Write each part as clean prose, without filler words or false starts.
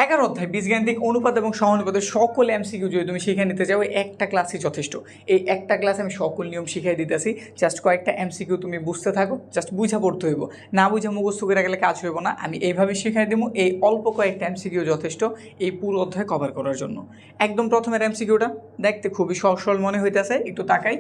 11 অধ্যায় বীজগাণিতিক অনুপাত এবং সহানুপাতের সকল এমসিকিউ যদি তুমি শিখে নিতে চাও একটা ক্লাসই যথেষ্ট। এই একটা ক্লাসে আমি সকল নিয়ম শিখিয়ে দিতেছি, জাস্ট কয়েকটা এমসিকিউ তুমি বুঝতে থাকো, জাস্ট বুঝা পড়তে হইব, না বুঝা মুখস্থ করে গেলে কাজ হইব না। আমি এইভাবে শিখিয়ে দেবো, এই অল্প কয়েকটা এমসিকিউ যথেষ্ট এই পুরো অধ্যায় কভার করার জন্য। একদম প্রথমের এমসিকিউটা দেখতে খুবই সহজ সরল মনে হইতেছে, একটু তাকাই।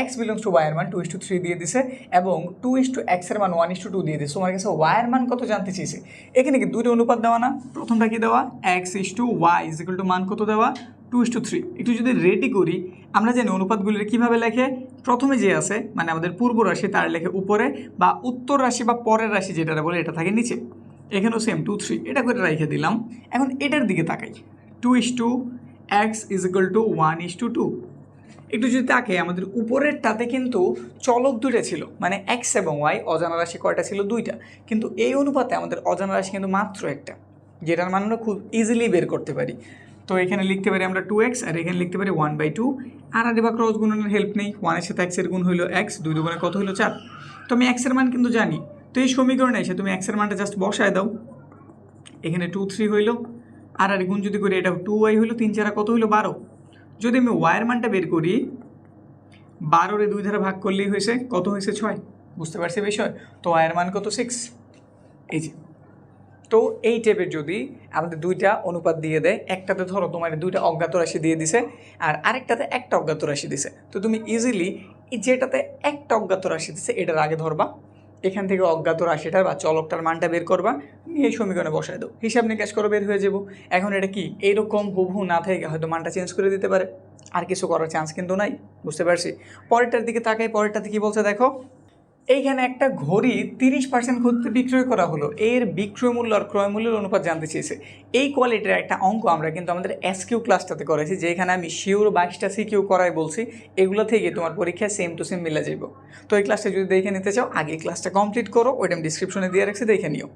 x বিলংস টু y এর মান 2:3 দিয়ে দিছে এবং 2:x এর মান 1:2 দিয়ে দিছে। তোমার কাছে y এর মান কত জানতে চেয়েছে। এখানে কি দুটো অনুপাত দেওয়া না? প্রথমটা কি দেওয়া, x/y মান কত দেওয়া 2:3। একটু যদি রেডি করি, আমরা জানি অনুপাতগুলির কীভাবে লেখে। প্রথমে যে আছে মানে আমাদের পূর্ব রাশি তার লেখে উপরে, বা উত্তর রাশি বা পরের রাশি যেটা বলে এটা থাকে নিচে। এখানেও সেম 2:3 এটা করে রেখে দিলাম। এখন এটার দিকে তাকাই, 2:x = 1:2। একটু যদি তাকে আমাদের উপরেরটাতে কিন্তু চলক দুইটা ছিল, মানে এক্স এবং ওয়াই, অজানা রাশি কয়টা ছিল? দুইটা। কিন্তু এই অনুপাতে আমাদের অজানা রাশি কিন্তু মাত্র একটা, যেটার মান আমরা খুব ইজিলি বের করতে পারি। তো এখানে লিখতে পারি আমরা 2x, আর এখানে লিখতে পারি 1/2। আর বা ক্রস গুণনের হেল্প নেই, 1 এর সাথে x এর গুণ হইলো x, 2 দুগুণে কত হইলো 4। তো আমি x এর মান কিন্তু জানি, তো এই সমীকরণে এসে তুমি x এর মানটা জাস্ট বসায় দাও। এখানে 2/3 হইলো, আর গুণ যদি করি এটা 2y হইলো, 3 4 কত হইলো 12। যদি আমি ওয়াইয়ের মানটা বের করি, 12 2 দ্বারা ভাগ করলেই হয়েছে কত হয়েছে 6। বুঝতে পারছি বিষয়? তো ওয়াইয়ের মান কত 6। এই যে, তো এই টাইপের যদি আমাদের দুইটা অনুপাত দিয়ে দেয়, একটাতে ধরো তোমার দুইটা অজ্ঞাত রাশি দিয়ে দিছে আর আরেকটাতে একটা অজ্ঞাত রাশি দিছে, তো তুমি ইজিলি যেটাতে একটা অজ্ঞাত রাশি দিছে এটার আগে ধরবা, এখান থেকে অজ্ঞাত রাশিটার বা চলকটার মানটা বের করবা, নিয়ে সমীকরণে বসায় দাও, হিসাব নিকাশ করে বের হয়ে যাবো। এখন এটা কি এইরকম হুবহু না থেকে হয়তো মানটা চেঞ্জ করে দিতে পারে, আর কিছু করার চান্স কিন্তু নাই। বুঝতে পারছি? পরেরটার দিকে তাকাই, পরেরটাতে কি বলছে দেখো। এইখানে একটা ঘড়ি 30% ক্ষতিতে বিক্রয় করা হলো, এর বিক্রয় মূল্য আর ক্রয় মূল্যের অনুপাত জানতে চেয়েছে। এই কোয়ালিটির একটা অঙ্ক আমরা কিন্তু আমাদের এসকিউ ক্লাসটাতে করেছি, যেখানে আমি শিওর 22টা সিকিউ করাই বলছি। এগুলো থেকে তোমার পরীক্ষায় সেম টু সেম মিলে যাইব। তো এই ক্লাসটা যদি দেখে নিতে চাও, আগে ক্লাসটা কমপ্লিট করো, ওইটা আমি ডিসক্রিপশনে দিয়ে রাখছি, দেখে নিও।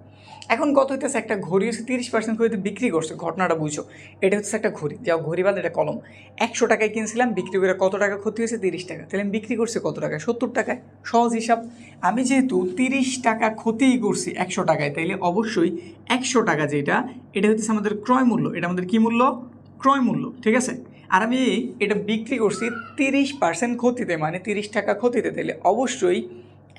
এখন কত হইতেছে, একটা ঘড়ি হচ্ছে 30% ক্ষতিতে বিক্রি করছে। ঘটনাটা বুঝো, এটা হচ্ছে একটা ঘড়ি, যাও ঘড়ি বাদ এটা কলম। 100 টাকায় কিনছিলাম, বিক্রি করে কত টাকা ক্ষতি হয়েছে? 30 টাকা। তাহলে আমি বিক্রি করছি কত টাকায়? 70 টাকায়। সহজ হিসাব। আমি যেহেতু 30 টাকা ক্ষতিই করছি 100 টাকায়, তাইলে অবশ্যই 100 টাকা যেটা, এটা হচ্ছে আমাদের ক্রয় মূল্য। এটা আমাদের কী মূল্য? ক্রয় মূল্য। ঠিক আছে? আর আমি এটা বিক্রি করছি 30% ক্ষতিতে, মানে 30 টাকা ক্ষতিতে, তাইলে অবশ্যই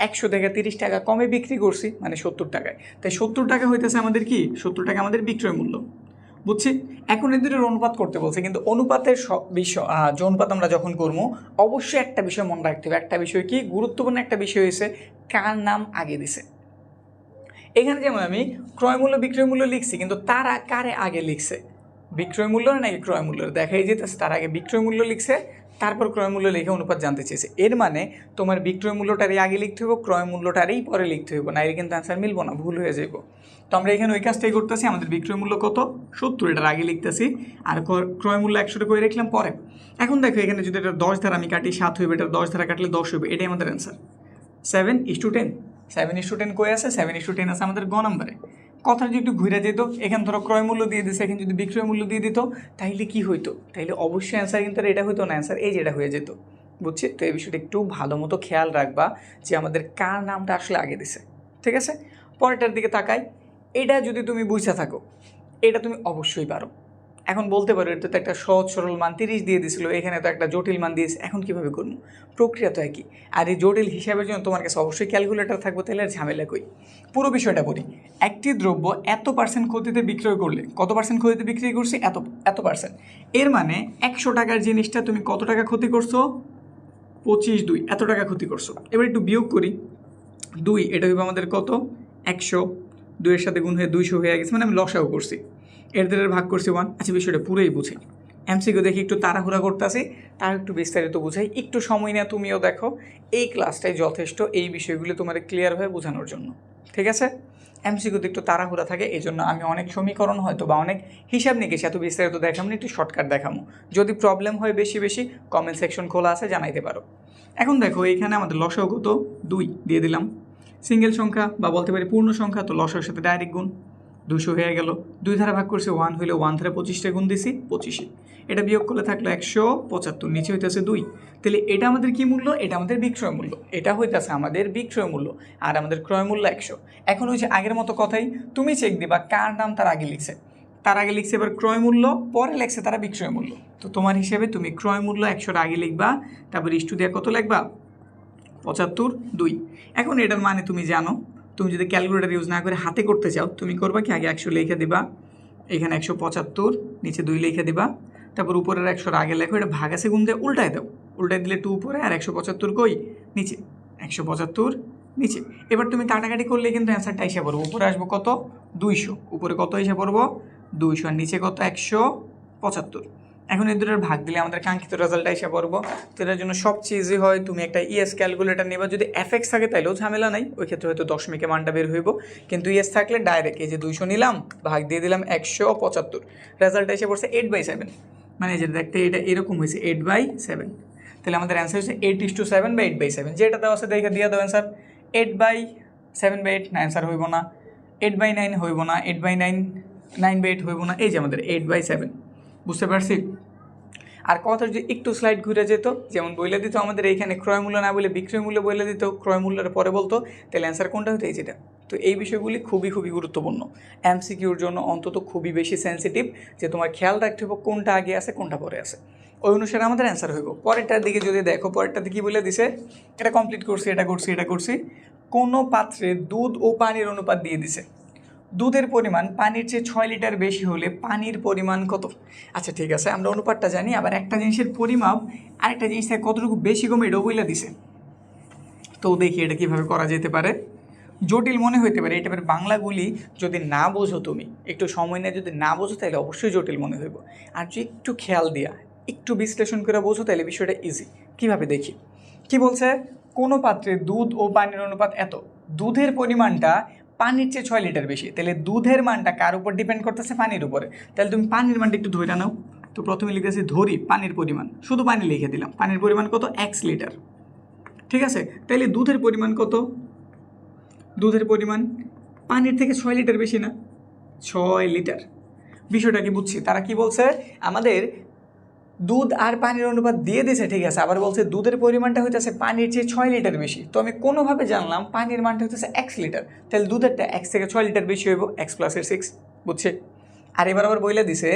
100 থেকে 30 টাকা কমে বিক্রি করছি, মানে 70 টাকায়। তাই 70 টাকা হইতেছে আমাদের কি? 70 টাকা আমাদের বিক্রয় মূল্য। বুঝছি? এখন এই দুটোর অনুপাত করতে বলছে, কিন্তু অনুপাতের সব বিষয় যে অনুপাত আমরা যখন করবো, অবশ্যই একটা বিষয় মনে রাখতে হবে। একটা বিষয় কি গুরুত্বপূর্ণ, একটা বিষয় হয়েছে কার নাম আগে দিছে। এখানে যেমন আমি ক্রয় মূল্য বিক্রয় মূল্য লিখছি, কিন্তু তারা কারে আগে লিখছে? বিক্রয় মূল্য নাকি ক্রয় মূল্য? দেখাই যেতেছে তার আগে বিক্রয় মূল্য লিখছে, তারপর ক্রয় মূল্য লিখে অনুপাত জানতে চেয়েছে। এর মানে তোমার বিক্রয় মূল্যটারই আগে লিখতে হবে, ক্রয় মূল্যটারই পরে লিখতে হবে, না এর কিন্তু অ্যান্সার মিলবো না, ভুল হয়ে যাবো। তো আমরা এখানে ওই কাজটাই করতেছি। আমাদের বিক্রয় মূল্য কত? 70, এটার আগে লিখতেছি, আর ক্রয় মূল্য 100 করে রাখলাম পরে। এখন দেখো এখানে যদি এটা 10 ধারা আমি কাটি, 7 হইবে, এটা 10 ধারা কাটলে 10 হইবে, এটাই আমাদের অ্যান্সার। 7:10। 7:10 কই আছে? 7:10 আছে আমাদের গ নম্বরে। কথা যদি একটু ঘুরে যেত, এখানে ধরো ক্রয় মূল্য দিয়ে দিচ্ছে, এখানে যদি বিক্রয় মূল্য দিয়ে দিত, তাইলে কি হইতো? তাইলে অবশ্যই অ্যান্সার কিন্তু এটা হইতো না, অ্যান্সার এই যেটা হয়ে যেত। বুঝছি? তো এই বিষয়টা একটু ভালো মতো খেয়াল রাখবা যে আমাদের কার নামটা আসলে আগে দিছে। ঠিক আছে? পরেরটার দিকে তাকাই। এটা যদি তুমি বুঝতে থাকো, এটা তুমি অবশ্যই পারো। এখন বলতে পারো এটা তো একটা সহজ সরল মান 30 দিয়ে দিছিল, এখানে তো একটা জটিল মান দিয়েছে, এখন কীভাবে করবো? প্রক্রিয়া তো একই। আর এই জটিল হিসাবের জন্য তোমার কাছে অবশ্যই ক্যালকুলেটর থাকবে, তাহলে আর ঝামেলা কই। পুরো বিষয়টা বলি। একটি দ্রব্য এত পার্সেন্ট ক্ষতিতে বিক্রয় করলে, কত পার্সেন্ট ক্ষতিতে বিক্রি করছি? এত পার্সেন্ট। এর মানে 100 টাকার জিনিসটা তুমি কত টাকা ক্ষতি করছো? 25/2, এত টাকা ক্ষতি করছো। এবার একটু বিয়োগ করি। 2 এটা হইবে আমাদের কত? 100। 2 এর সাথে গুণ হয়ে 200 হয়ে গেছে, মানে আমি লসাও করছি, এর দ্বারা ভাগ করছি 1। আচ্ছা, বিষয়টা পুরোই বুঝি। এমসিকিউ দেখি একটু তাড়াহুড়া করতেছি, তার একটু বিস্তারিত বুঝাই, একটু সময় না তুমিও দেখো। এই ক্লাসটাই যথেষ্ট এই বিষয়গুলো তোমার ক্লিয়ার হয়ে বোঝানোর জন্য। ঠিক আছে? এমসিকিউতে একটু তাড়াহুড়া থাকে, এই জন্য আমি অনেক সমীকরণ হয়তো বা অনেক হিসাব নিকেশ এত বিস্তারিত দেখাবো না, একটু শর্টকাট দেখাবো। যদি প্রবলেম হয় বেশি কমেন্ট সেকশন খোলা আছে, জানাইতে পারো। এখন দেখো এইখানে আমাদের লসাও কত? 2 দিয়ে দিলাম। সিঙ্গেল সংখ্যা বা বলতে পারি পূর্ণ সংখ্যা, তো লসার সাথে ডাইরেক্ট গুণ, 200 হয়ে গেল। 2 ধারা ভাগ করছে 1 হইলে 1 ধারা 25টা গুণ দিছি 25। এটা বিয়োগ করলে থাকলো 175, নিচে হইতেছে 2। তাহলে এটা আমাদের কি মূল্য? এটা আমাদের বিক্রয় মূল্য। এটা হইতেছে আমাদের বিক্রয় মূল্য, আর আমাদের ক্রয় মূল্য 100। এখন হচ্ছে আগের মতো কথাই, তুমি চেক দিবা কার নাম তার আগে লিখছে। তার আগে লিখছে এবার ক্রয় মূল্য, পরে লিখছে তারা বিক্রয় মূল্য। তো তোমার হিসেবে তুমি ক্রয় মূল্য 100 আগে লিখবা, তারপর ইস্টু দিয়ে কত লিখবা 75/2। এখন এটার মানে তুমি জানো, তুমি যদি ক্যালকুলেটার ইউজ না করে হাতে করতে চাও তুমি করবা কি, আগে 100 লিখে দিবা, এখানে 175, নিচে 2 লিখে দিবা, তারপর উপরের 100 আগে লেখো, এটা ভাগ আছে গুণ দিয়ে উল্টায় দাও, উল্টায় দিলে 2 উপরে আর 175 কই নিচে, 175 নিচে। এবার তুমি কাটাকাটি করলে কিন্তু অ্যান্সারটা এসে পড়বো, উপরে আসবো কত 200, উপরে কত এসে পড়বো 200, আর নিচে কত 175। এখন এই দুটোর ভাগ দিলে আমাদের কাঙ্ক্ষিত রেজাল্টটা এসে পড়বো। তো এটার জন্য সবচেয়ে ইজি হয় তুমি একটা ইএস ক্যালকুলেটার নেবা, যদি এফএক্স থাকে তাইলেও ঝামেলা নাই, ওই ক্ষেত্রে হয়তো দশমিকে মানটা বের হইব, কিন্তু ইএস থাকলে ডাইরেক্ট এই যে 200 নিলাম, ভাগ দিয়ে দিলাম 175, রেজাল্টটা এসে পড়ছে 8/7, মানে যেটা দেখতে এটা এরকম হয়েছে 8/7। তাহলে আমাদের অ্যান্সার হচ্ছে 8:7 বা 8/7, যেটা দেওয়া আছে দেখে দিয়ে দাও অ্যান্সার। 8/7/8 না, অ্যান্সার হইব না। 8/9 হইব না, 8/9, 9/8 হইব না, এই যে আমাদের 8/7। বুঝতে পারছি? আর কথা যদি একটু স্লাইড ঘুরে যেত, যেমন বইলে দিত আমাদের এইখানে ক্রয় মূল্য না বলে বিক্রয় মূল্য বইলে দিত, ক্রয় মূল্যের পরে বলতো, তাহলে অ্যান্সার কোনটা হতো এই যেটা। তো এই বিষয়গুলি খুবই খুবই গুরুত্বপূর্ণ, এমসিকিউর জন্য অন্তত খুবই বেশি সেন্সিটিভ, যে তোমার খেয়াল রাখতে হবে কোনটা আগে আছে কোনটা পরে আছে, ওই অনুসারে আমাদের অ্যান্সার হইব। পরেরটার দিকে যদি দেখো, পরেরটাতে কী বলে দিছে, এটা কমপ্লিট করছি, এটা করছি, এটা করছি। কোনো পাত্রে দুধ ও পানির অনুপাত দিয়ে দিছে, দুধের পরিমাণ পানির চেয়ে 6 লিটার বেশি হলে পানির পরিমাণ কত? আচ্ছা ঠিক আছে, আমরা অনুপাতটা জানি, আবার একটা জিনিসের পরিমাপ আরেকটা জিনিস থেকে কতটুকু বেশি কমে এটাও বইলা দিছে। তো দেখি এটা কীভাবে করা যেতে পারে। জটিল মনে হইতে পারে এই টাইপের বাংলাগুলি, যদি না বোঝো তুমি একটু সময় নিয়ে যদি না বোঝো তাহলে অবশ্যই জটিল মনে হইব, আর যদি একটু খেয়াল দিয়া একটু বিশ্লেষণ করে বোঝো তাহলে বিষয়টা ইজি। কীভাবে দেখি, কি বলছে, কোনো পাত্রে দুধ ও পানির অনুপাত এত, দুধের পরিমাণটা পানির চেয়ে 6 লিটার বেশি, তাহলে দুধের মানটা কার উপর ডিপেন্ড করতেছে, পানির উপরে। তাহলে তুমি পানির মানটা একটু ধরে নাও। তো প্রথমে লিখেছি ধরি পানির পরিমাণ, শুধু পানি লিখে দিলাম, পানির পরিমাণ কত x লিটার, ঠিক আছে। তাহলে দুধের পরিমাণ কত, দুধের পরিমাণ পানির থেকে 6 লিটার বেশি না, 6 লিটার। বিষয়টা কি বুঝছি, তারা কি বলছে আমাদের দুধ আর পানির অনুপাত দিয়ে দিয়েছে, ঠিক আছে, আবার বলছে দুধের পরিমাণটা হইতেছে পানির চেয়ে 6 লিটার বেশি। তো আমি কোনোভাবে জানলাম পানির মানটা হইতেছে x লিটার, তাহলে দুধেরটা x থেকে 6 লিটার বেশি হইব, x + 6, বুঝছে। আর এবার আবার বইলে দিছে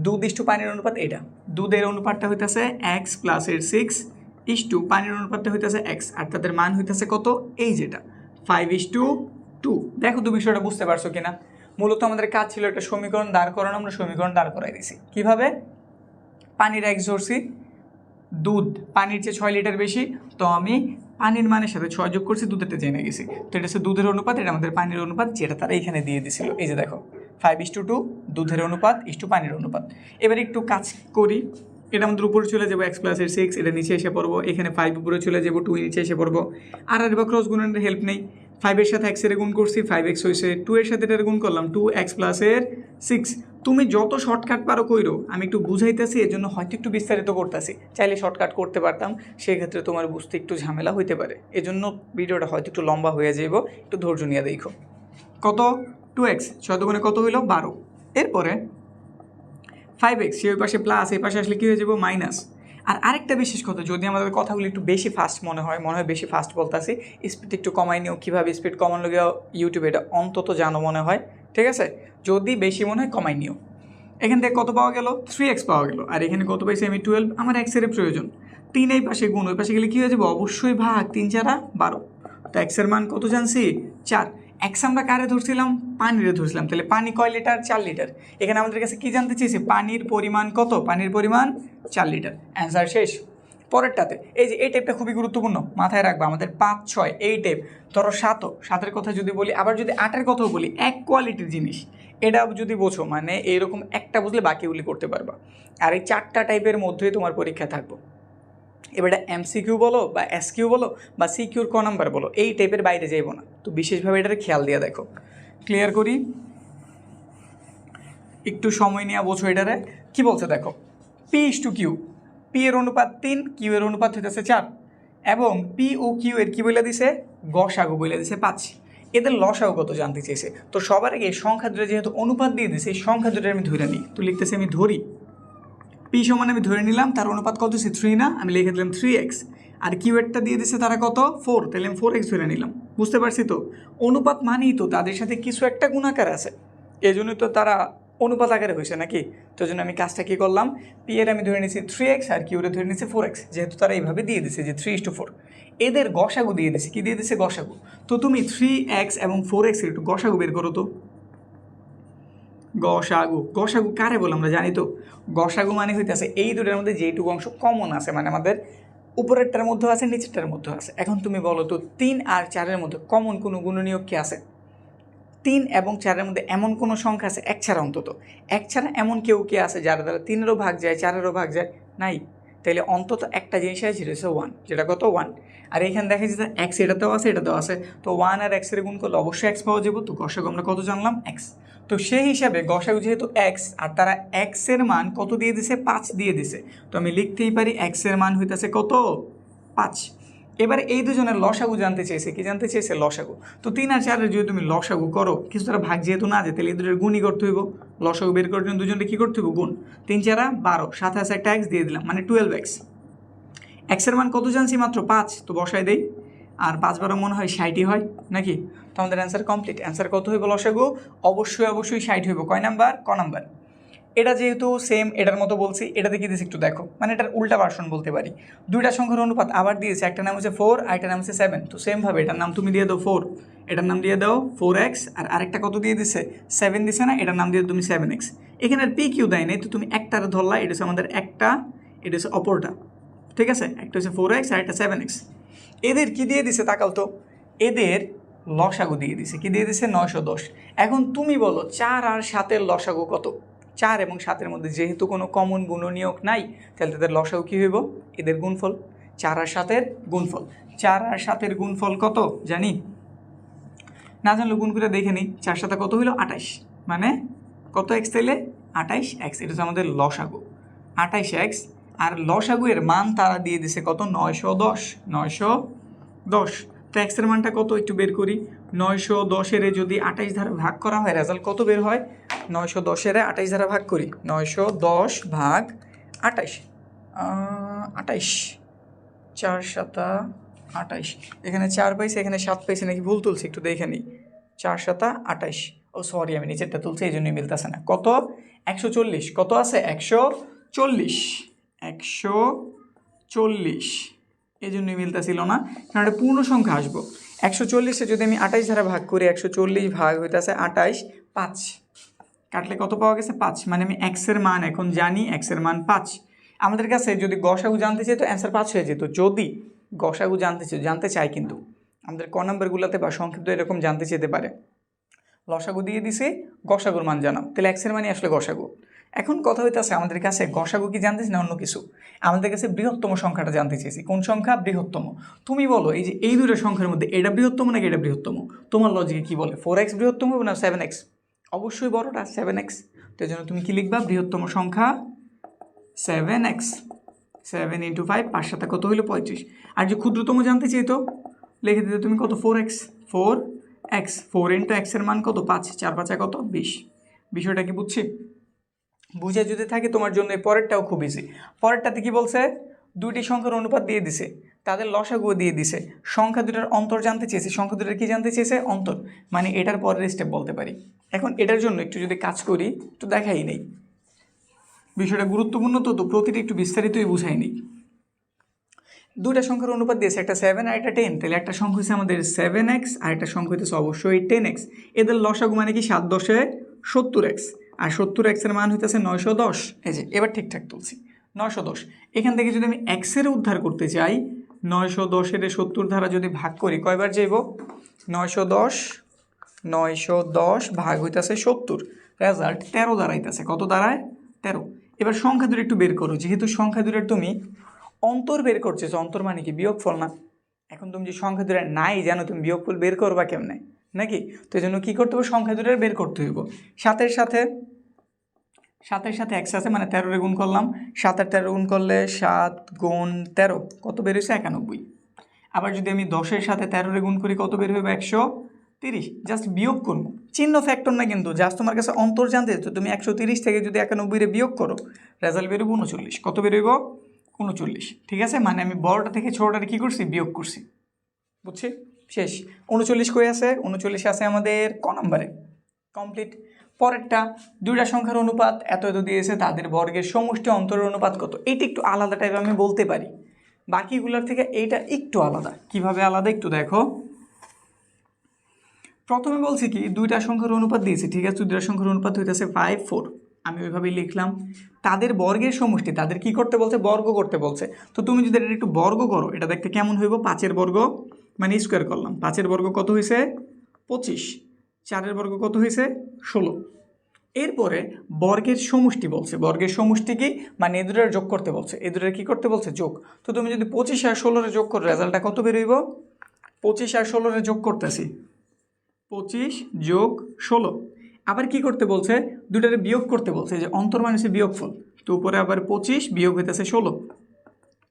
দুধ ইস্টু পানির অনুপাত, এটা দুধের অনুপাতটা হইতেছে x + 6 ইস্টু পানির অনুপাতটা হইতেছে x, আর তাদের মান হইতেছে কত, এই যেটা 5:2। দেখো তো বিষয়টা বুঝতে পারছো কিনা। মূলত আমাদের কাজ ছিল একটা সমীকরণ দাঁড় করানো, আমরা সমীকরণ দাঁড় করাই দিছি কীভাবে, পানির x ধরছি, দুধ পানির চেয়ে 6 লিটার বেশি, তো আমি পানির মানের সাথে 6 যোগ করছি, দুধেরটা জেনে গেছি। তো এটা হচ্ছে দুধের অনুপাত, এটা আমাদের পানির অনুপাত, যেটা তারা এইখানে দিয়ে দিছিল, এই যে দেখো 5:2 দুধের অনুপাত ইস্টু পানির অনুপাত। এবার একটু কাজ করি, এটা আমাদের উপরে চলে যাবো x + 6, এটা নিচে এসে পড়বো, এখানে 5 উপরে চলে যাবো, 2 নিচে এসে পড়বো। আর এবার ক্রস গুণনের হেল্প নেই, 5 এর সাথে x এর গুণ করছি, 5x হয়েছে, 2 এর সাথে এটার গুণ করলাম, 2x + 6। তুমি যত শর্টকাট পারো কইরো, আমি একটু বুঝাইতেছি এর জন্য হয়তো একটু বিস্তারিত করতেছি, চাইলে শর্টকাট করতে পারতাম, সেক্ষেত্রে তোমার বুঝতে একটু ঝামেলা হইতে পারে, এজন্য ভিডিওটা হয়তো একটু লম্বা হয়ে যাইব, একটু ধৈর্য নিয়ে দেখো। কত 2x, 6 দুগুণে কত হইল 12, এরপরে 5x, সে ওই পাশে প্লাস, এই পাশে আসলে কী হয়ে যাবো মাইনাস। আর আরেকটা বিশেষ কথা, যদি আমাদের কথাগুলো একটু বেশি ফাস্ট মনে হয় বেশি ফাস্ট বলতেছি, স্পিড একটু কমাই নিও, কীভাবে স্পিড কমানো গিয়ে ইউটিউবে এটা অন্তত জানো মনে হয়, ঠিক আছে, যদি বেশি মনে হয় কমাই নিও। এখান থেকে কত পাওয়া গেল, 3x পাওয়া গেল, আর এখানে কত পাইছি আমি 12, আমার x এর প্রয়োজন, 3 এই পাশে গুণ, ওই পাশে গেলে কী হয়ে যাবে, অবশ্যই ভাগ, 3 × 4 = 12। তো x এর মান কত জানছি 4, x আমরা কারে ধরছিলাম, পানিরে ধরছিলাম, তাহলে পানি কয় লিটার, 4 লিটার। এখানে আমাদের কাছে কী জানতে চেয়েছে, পানির পরিমাণ কত, পানির পরিমাণ 4 লিটার, অ্যান্সার শেষ। পরেরটাতে এই যে এই টাইপটা খুবই গুরুত্বপূর্ণ, মাথায় রাখবা, আমাদের 5, 6 এই টাইপ, ধরো 7-এর কথা যদি বলি, আবার যদি 8-এর কথাও বলি, এক কোয়ালিটির জিনিস, এটা যদি বোঝো মানে এইরকম একটা বুঝলে বাকিগুলি করতে পারবা। আর এই 4টা টাইপের মধ্যেই তোমার পরীক্ষা থাকবো। এবার এটা এমসিকিউ বলো বা এসকিউ বলো বা সিকিউর ক নাম্বার বলো, এই টাইপের বাইরে যাইব না, তো বিশেষভাবে এটার খেয়াল দিয়ে দেখো। ক্লিয়ার করি, একটু সময় নিয়ে বোঝো এটারে। কি বলছে দেখো, P/Q, P এর অনুপাত 3, Q এর অনুপাত হইতেছে 4, এবং P ও Q এর কী বলে দিছে, গসাগু বলে দিছে 5। এদের লসাগু কত জানতে চেয়েছে। তো সবার আগে সংখ্যা দুটো যেহেতু অনুপাত দিয়ে দিছে, এই সংখ্যা দুটো আমি ধরে নিই, তো লিখতেছি আমি ধরি P সমান আমি ধরে নিলাম, তার অনুপাত কত হচ্ছে 3 না, আমি লিখে দিলাম 3x, আর Q এরটা দিয়ে দিছে তারা কত 4, তাহলে আমি 4x ধরে নিলাম। বুঝতে পারছি তো, অনুপাত মানেই তো তাদের সাথে কিছু একটা গুণাকার আছে, এই জন্যই তো তারা অনুপাত আকারে হয়েছে নাকি? তো জন্য আমি কাজটা কী করলাম, পি এর আমি ধরে নিয়েছি 3x আর কিউরে ধরে নিয়েছি 4x, যেহেতু তারা এইভাবে দিয়ে দিছে যে 3:4, এদের গসাগু দিয়ে দিছে। কী দিয়ে দিছে? গসাগু। তো তুমি 3x এবং 4x এর একটু গসাগু বের করো তো। গসাগু, গসাগু কারে বলে আমরা জানি তো। গসাগু মানে হইতেছে এই দুটোর মধ্যে যেইটুকু অংশ কমন আছে, মানে আমাদের উপরেরটার মধ্যেও আছে নিচেরটার মধ্যেও আছে। এখন তুমি বলো তো 3 আর 4-এর মধ্যে কমন কোনো গুণনীয়ক কি আছে? 3 এবং 4-এর মধ্যে এমন কোনো সংখ্যা আছে এক ছাড়া, অন্তত এক ছাড়া এমন কেউ কে আছে যার দ্বারা 3-এরও ভাগ যায়, 4-এরও ভাগ যায়? নাই। তাইলে অন্তত একটা জিনিস আছে, সেটা হচ্ছে 1, যেটা কত? 1। আর এইখানে দেখা যাচ্ছে এক্স এটাতেও আছে, এটাতেও আছে, তো 1 আর এক্সের গুণ করলে অবশ্যই এক্স পাওয়া যাবে। তো গসাগু আমরা কত জানলাম? এক্স। তো সেই হিসাবে গসাগু যেহেতু এক্স আর তারা এক্সের মান কত দিয়ে দিছে? 5 দিয়ে দিছে, তো আমি লিখতেই পারি এক্সের মান হইতেছে কত? 5। এবার এই দুজনের লসাগু জানতে চেয়েছে। কি জানতে চেয়েছে? লসাগু। তো 3 আর 4-এর যদি তুমি লসাগু করো, কিছু তারা ভাগ যেহেতু না যায়, তাহলে এই দুটোর গুণই করতে হইব। লসাগু বের করার জন্য দুজনকে কী করতে হইব? গুণ। 3 4 12, সাথে আছে একটা এক্স দিয়ে দিলাম, মানে 12x। এক্সের মান কত জানছি? মাত্র 5, তো বসাই দেই। আর 5 12 মনে হয় 60 হয় নাকি? তো আমাদের অ্যান্সার কমপ্লিট। অ্যান্সার কত হইব? লসাগু অবশ্যই 60 হইব। কয় নাম্বার? ক নাম্বার। এটা যেহেতু সেম এটার মতো বলছি, এটা দেখে দিয়েছি, একটু দেখো, মানে এটার উল্টা ভার্সন বলতে পারি। দুইটা সংখ্যার অনুপাত আবার দিয়েছে, একটা নাম হচ্ছে 4 আর একটা নাম হচ্ছে 7। তো সেমভাবে এটার নাম তুমি দিয়ে দাও 4, এটার নাম দিয়ে দাও 4x, আর আরেকটা কত দিয়ে দিছে? 7 দিছে না, এটার নাম দিয়ে তুমি 7x। এখানে আর পি কিউ দেয় নাই, তো তুমি একটার ধরলা, এটা হচ্ছে আমাদের একটা, এটা হচ্ছে অপরটা, ঠিক আছে? একটা হচ্ছে 4x আর একটা 7x। এদের কি দিয়ে দিছে তাকাও তো, এদের লসাগু দিয়ে দিছে। কি দিয়ে দিছে? 910। এখন তুমি বলো 4 আর 7-এর লসাগু কত? 4 এবং 7-এর মধ্যে যেহেতু কোনো কমন গুণনীয়ক নাই, তাহলে তাদের লসাগু কী হইব? এদের গুণফল। 4 আর 7-এর গুণফল। 4 আর 7-এর গুণফল কত জানি? না জানলে গুণ করে দেখে নিই। 4 7 কত হইল? 28, মানে কত এক্স? তাইলে 28x। এটা হচ্ছে আমাদের লসাগু, 28x। আর লসাগু এর মান তারা দিয়ে দিছে কত? 910, 910। তো এক্সের মানটা কত একটু বের করি। 910-এর যদি 28 দ্বারা ভাগ করা হয়, রেজাল্ট কত বের হয়? 910-এর 28 দ্বারা ভাগ করি, 910 ভাগ 28, 28, 4 7 28। এখানে 4 পাইছি, এখানে 7 পাইছি, নাকি ভুল তুলছি? একটু দেখে নিই। 4 7 28, ও সরি, আমি নিচেরটা তুলছি, এই জন্যই মিলতেছে না। কত? 140। কত আছে? 140, 140, এই জন্যই মিলতেছিল না, কারণ একটা পূর্ণ সংখ্যা আসবো। 140-এ যদি আমি 28 দ্বারা ভাগ করি, 140 ভাগ হইতেছে 28, 5 কাটলে কত পাওয়া গেছে? 5। মানে আমি এক্সের মান এখন জানি, এক্সের মান 5। আমাদের কাছে যদি গসাগু জানতে চাই, তো অ্যান্সার 5 হয়ে যেত। যদি গসাগু জানতে চাই, কিন্তু আমাদের ক নাম্বারগুলোতে বা সংক্ষিপ্ত এরকম জানতে চেতে পারে, লসাগু দিয়ে দিছে, গসাগুর মান জানাও, তাহলে এক্সের মানই আসলে গসাগু। এখন কথা হইতেছে আমাদের কাছে গসাগু কি জানতেছি না অন্য কিছু? আমাদের কাছে বৃহত্তম সংখ্যাটা জানতে চেয়েছি। কোন সংখ্যা? বৃহত্তম। তুমি বলো এই যে এই দুটো সংখ্যার মধ্যে এটা বৃহত্তম নাকি এটা বৃহত্তম? তোমার লজিকে কি বলে? 4x বৃহত্তম হবে না 7x? অবশ্যই বড়টা 7x। তো এই জন্য তুমি কি লিখবা? বৃহত্তম সংখ্যা 7x। 7 × 5, 5 7 কত হইলো? 35। আর যে ক্ষুদ্রতম জানতে চাইতো, লিখে দিতে তুমি কত? 4x। 4x, 4 × x এর মান কত? 5, 4 5 কত? 20। বিষয়টা কি বুঝছি? বুঝে যদি থাকে তোমার জন্য এই পরেরটাও খুব ইজি। পরেরটাতে কি বলছে? দুইটি সংখ্যার অনুপাত দিয়ে দিছে, তাদের লসাগু দিয়ে দিছে, সংখ্যা দুটার অন্তর জানতে চেয়েছে। সংখ্যা দুটার কি জানতে চেয়েছে? অন্তর। মানে এটার পরের স্টেপ বলতে পারি। এখন এটার জন্য একটু যদি কাজ করি, তো দেখাই নেই, বিষয়টা গুরুত্বপূর্ণ, তো প্রতিটি একটু বিস্তারিতই বুঝাই নেই। দুইটা সংখ্যার অনুপাত দিয়েছে, একটা 7 আর একটা 10। তাহলে একটা সংখ্যা হচ্ছে আমাদের 7x আর একটা সংখ্যা হচ্ছে অবশ্যই 10x। এদের লসাগু মানে কি? 7 10 70x, আর 70x এর মান হইতেছে 910। এই যে এবার ঠিকঠাক তুলছি, 910। এখান থেকে যদি আমি এক্সের উদ্ধার করতে চাই, 910-এর 70 দ্বারা যদি ভাগ করি, কয়বার যাইব? 910 ভাগ হইতেছে 70, রেজাল্ট 13 দাঁড়াইতেছে। কত দাঁড়ায়? 13। এবার সংখ্যা দুটো একটু বের করো। যেহেতু সংখ্যা দুটোর তুমি অন্তর বের করছো, অন্তর মানে কি? বিয়োগফল না? এখন তুমি যে সংখ্যা দুটো নাই জানো, তুমি বিয়োগফল বের করবা কেমনে নাকি? তো এই জন্য কী করতে হবে? সংখ্যা দুটোর বের করতে হইব। 7-এর সাথে এক্স আছে, মানে 13-রে গুণ করলাম। 7 আর 13 গুণ করলে 7 গুণ 13 কত বের হয়েছে? 91। আবার যদি আমি 10-এর সাথে 13-রে গুণ করি, কত বের হবে? 130। জাস্ট বিয়োগ করবো, চিহ্ন ফ্যাক্টর না কিন্তু, জাস্ট তোমার কাছে অন্তর জানতে। তো তুমি 130 থেকে যদি 91-রে বিয়োগ করো, রেজাল্ট বেরোবে 39। কত বেরোইব? 39। ঠিক আছে, মানে আমি বড়টা থেকে ছোটোটারে কী করছি? বিয়োগ করছি। বুঝছি? শেষ। 39 কই আছে? 39 আছে আমাদের ক নাম্বারে। কমপ্লিট। পরেরটা দুইটা সংখ্যার অনুপাত এত এত দিয়েছে, তাদের বর্গের সমষ্টি অন্তরের অনুপাত কত। এইটা একটু আলাদা টাইপ আমি বলতে পারি, বাকিগুলোর থেকে এইটা একটু আলাদা। কিভাবে আলাদা একটু দেখো। প্রথমে বলছি কি দুইটা সংখ্যার অনুপাত দিয়েছে, ঠিক আছে, দুইটা সংখ্যার অনুপাত হইতেছে 5, 4, আমি ওইভাবেই লিখলাম। তাদের বর্গের সমষ্টি, তাদের কি করতে বলছে, বর্গ করতে বলছে। তো তুমি যদি এটা একটু বর্গ করো, এটা দেখতে কেমন হইব, 5-এর বর্গ মানে স্কোয়ার করলাম, 5-এর বর্গ কত হয়েছে 25, 4-এর বর্গ কত হয়েছে 16। এরপরে বর্গের সমষ্টি বলছে, বর্গের সমষ্টি কি মানে এ দুটোর যোগ করতে বলছে, এ দুটোর কি করতে বলছে, যোগ। তো তুমি যদি 25 আর 16-রে যোগ করো, রেজাল্টটা কত বেরোইব, 25 আর 16-রে যোগ করতেছি, 25 যোগ 16। আবার কি করতে বলছে, দুটারে বিয়োগ করতে বলছে, যে অন্তর মানে হচ্ছে বিয়োগফল। তো উপরে আবার 25 বিয়োগ হইতেছে 16।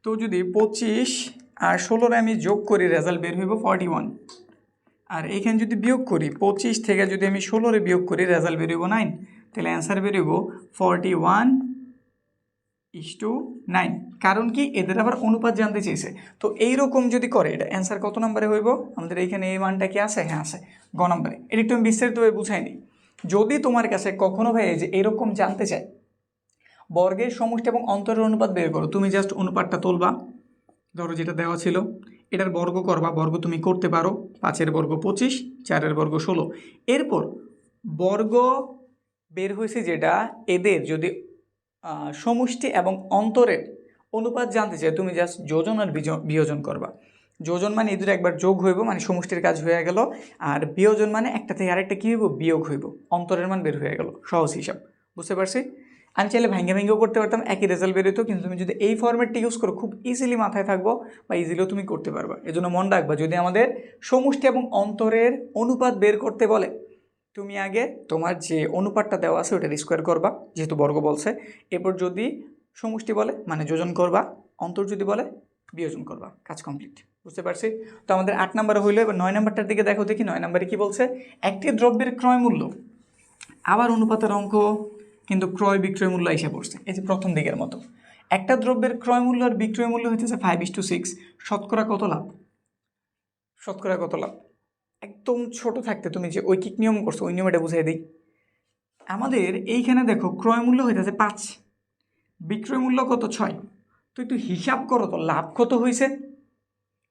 তো যদি 25 আর 16-রে আমি যোগ করি, রেজাল্ট বের হইব 41। আর এখানে যদি বিয়োগ করি, 25 থেকে যদি আমি 16-রে বিয়োগ করি, রেজাল্ট বের হইব 9। তাহলে অ্যান্সার বের হইব 41:9। কারণ কি, এদের আবার অনুপাত জানতে চেয়েছে। তো এইরকম যদি করে, এটা অ্যান্সার কত নম্বরে হইব, আমাদের এইখানে এই মানটা কি আছে, হ্যাঁ আছে, গ নম্বরে। এটা একটু আমি বিস্তারিতভাবে বুঝাইনি। যদি তোমার কাছে কখনো ভাই যে এরকম জানতে চাই বর্গের সমষ্টি এবং অন্তরের অনুপাত বের করো, তুমি জাস্ট অনুপাতটা তুলবা, ধরো যেটা দেওয়া ছিল, এটার বর্গ করবা, বর্গ তুমি করতে পারো, 5-এর বর্গ 25, 4-এর বর্গ 16। এরপর বর্গ বের হয়েছে যেটা, এদের যদি সমষ্টি এবং অন্তরের অনুপাত জানতে চাই, তুমি জাস্ট যোজন আর বিয়োজন করবা। যোজন মানে এদের একবার যোগ হইব, মানে সমষ্টির কাজ হয়ে গেল। আর বিয়োজন মানে একটা থেকে আরেকটা কী হইব, বিয়োগ হইব, অন্তরের মান বের হয়ে গেল। সহজ হিসাব, বুঝতে পারছি। আমি চাইলে ভেঙেও করতে পারতাম, একই রেজাল্ট বেরোতো, কিন্তু তুমি যদি এই ফর্মেটটি ইউজ করো, খুব ইজিলি মাথায় থাকবো বা ইজিলিও তুমি করতে পারবা। এজন্য মন রাখবা, যদি আমাদের সমষ্টি এবং অন্তরের অনুপাত বের করতে বলে, তুমি আগে তোমার যে অনুপাতটা দেওয়া আছে ওটা স্কোয়ার করবা, যেহেতু বর্গ বলছে। এরপর যদি সমষ্টি বলে মানে যোজন করবা, অন্তর যদি বলে বিয়োজন করবা, কাজ কমপ্লিট, বুঝতে পারছি। তো আমাদের 8 নম্বরে হইলো। এবার 9 নম্বরটার দিকে দেখো দেখি, 9 নম্বরে কি বলছে, একটি দ্রব্যের ক্রয় মূল্য, আবার অনুপাতের অঙ্ক, কিন্তু ক্রয় বিক্রয় মূল্য এসে পড়ছে। এই যে প্রথম দিকের মতো, একটা দ্রব্যের ক্রয় মূল্য আর বিক্রয় মূল্য হইতেছে 5:6, শতকরা কত লাভ, শতকরা কত লাভ। একদম ছোট থাকতে তুমি যে ঐকিক নিয়ম করছো, ওই নিয়মটা বুঝিয়ে দিই। আমাদের এইখানে দেখো ক্রয় মূল্য হইতেছে 5, বিক্রয় মূল্য কত 6। তো একটু হিসাব করো তো, লাভ কত হয়েছে।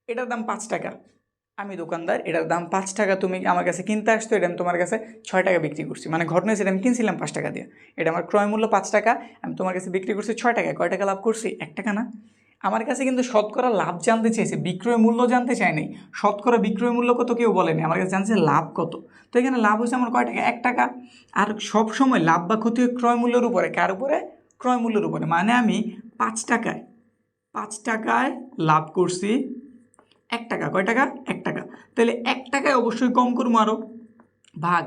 এটার দাম 5 টাকা, আমি দোকানদার, এটার দাম 5 টাকা, তুমি আমার কাছে কিনতে আসতো, এটা আমি তোমার কাছে 6 টাকা বিক্রি করছি। মানে ঘটনা হয়েছে আমি কিনছিলাম 5 টাকা দিয়ে, এটা আমার ক্রয় মূল্য 5 টাকা, আমি তোমার কাছে বিক্রি করছি 6 টাকায়। কয় টাকা লাভ করছি, 1 টাকা না। আমার কাছে কিন্তু শতকরা লাভ জানতে চেয়েছে, বিক্রয় মূল্য জানতে চায়নি। শতকরা বিক্রয় মূল্য কত কেউ বলেনি, আমার কাছে জানছে লাভ কত। তো এখানে লাভ হয়েছে আমার কয় টাকা, 1 টাকা। আর সব সময় লাভ বা ক্ষতি হয় ক্রয় মূল্যের উপরে, কার উপরে, ক্রয় মূল্যের উপরে। মানে আমি 5 টাকায় লাভ করছি 1 টাকা। কয় টাকা, 1 টাকা। তাহলে 1 টাকায় অবশ্যই কম করবো আরও ভাগ,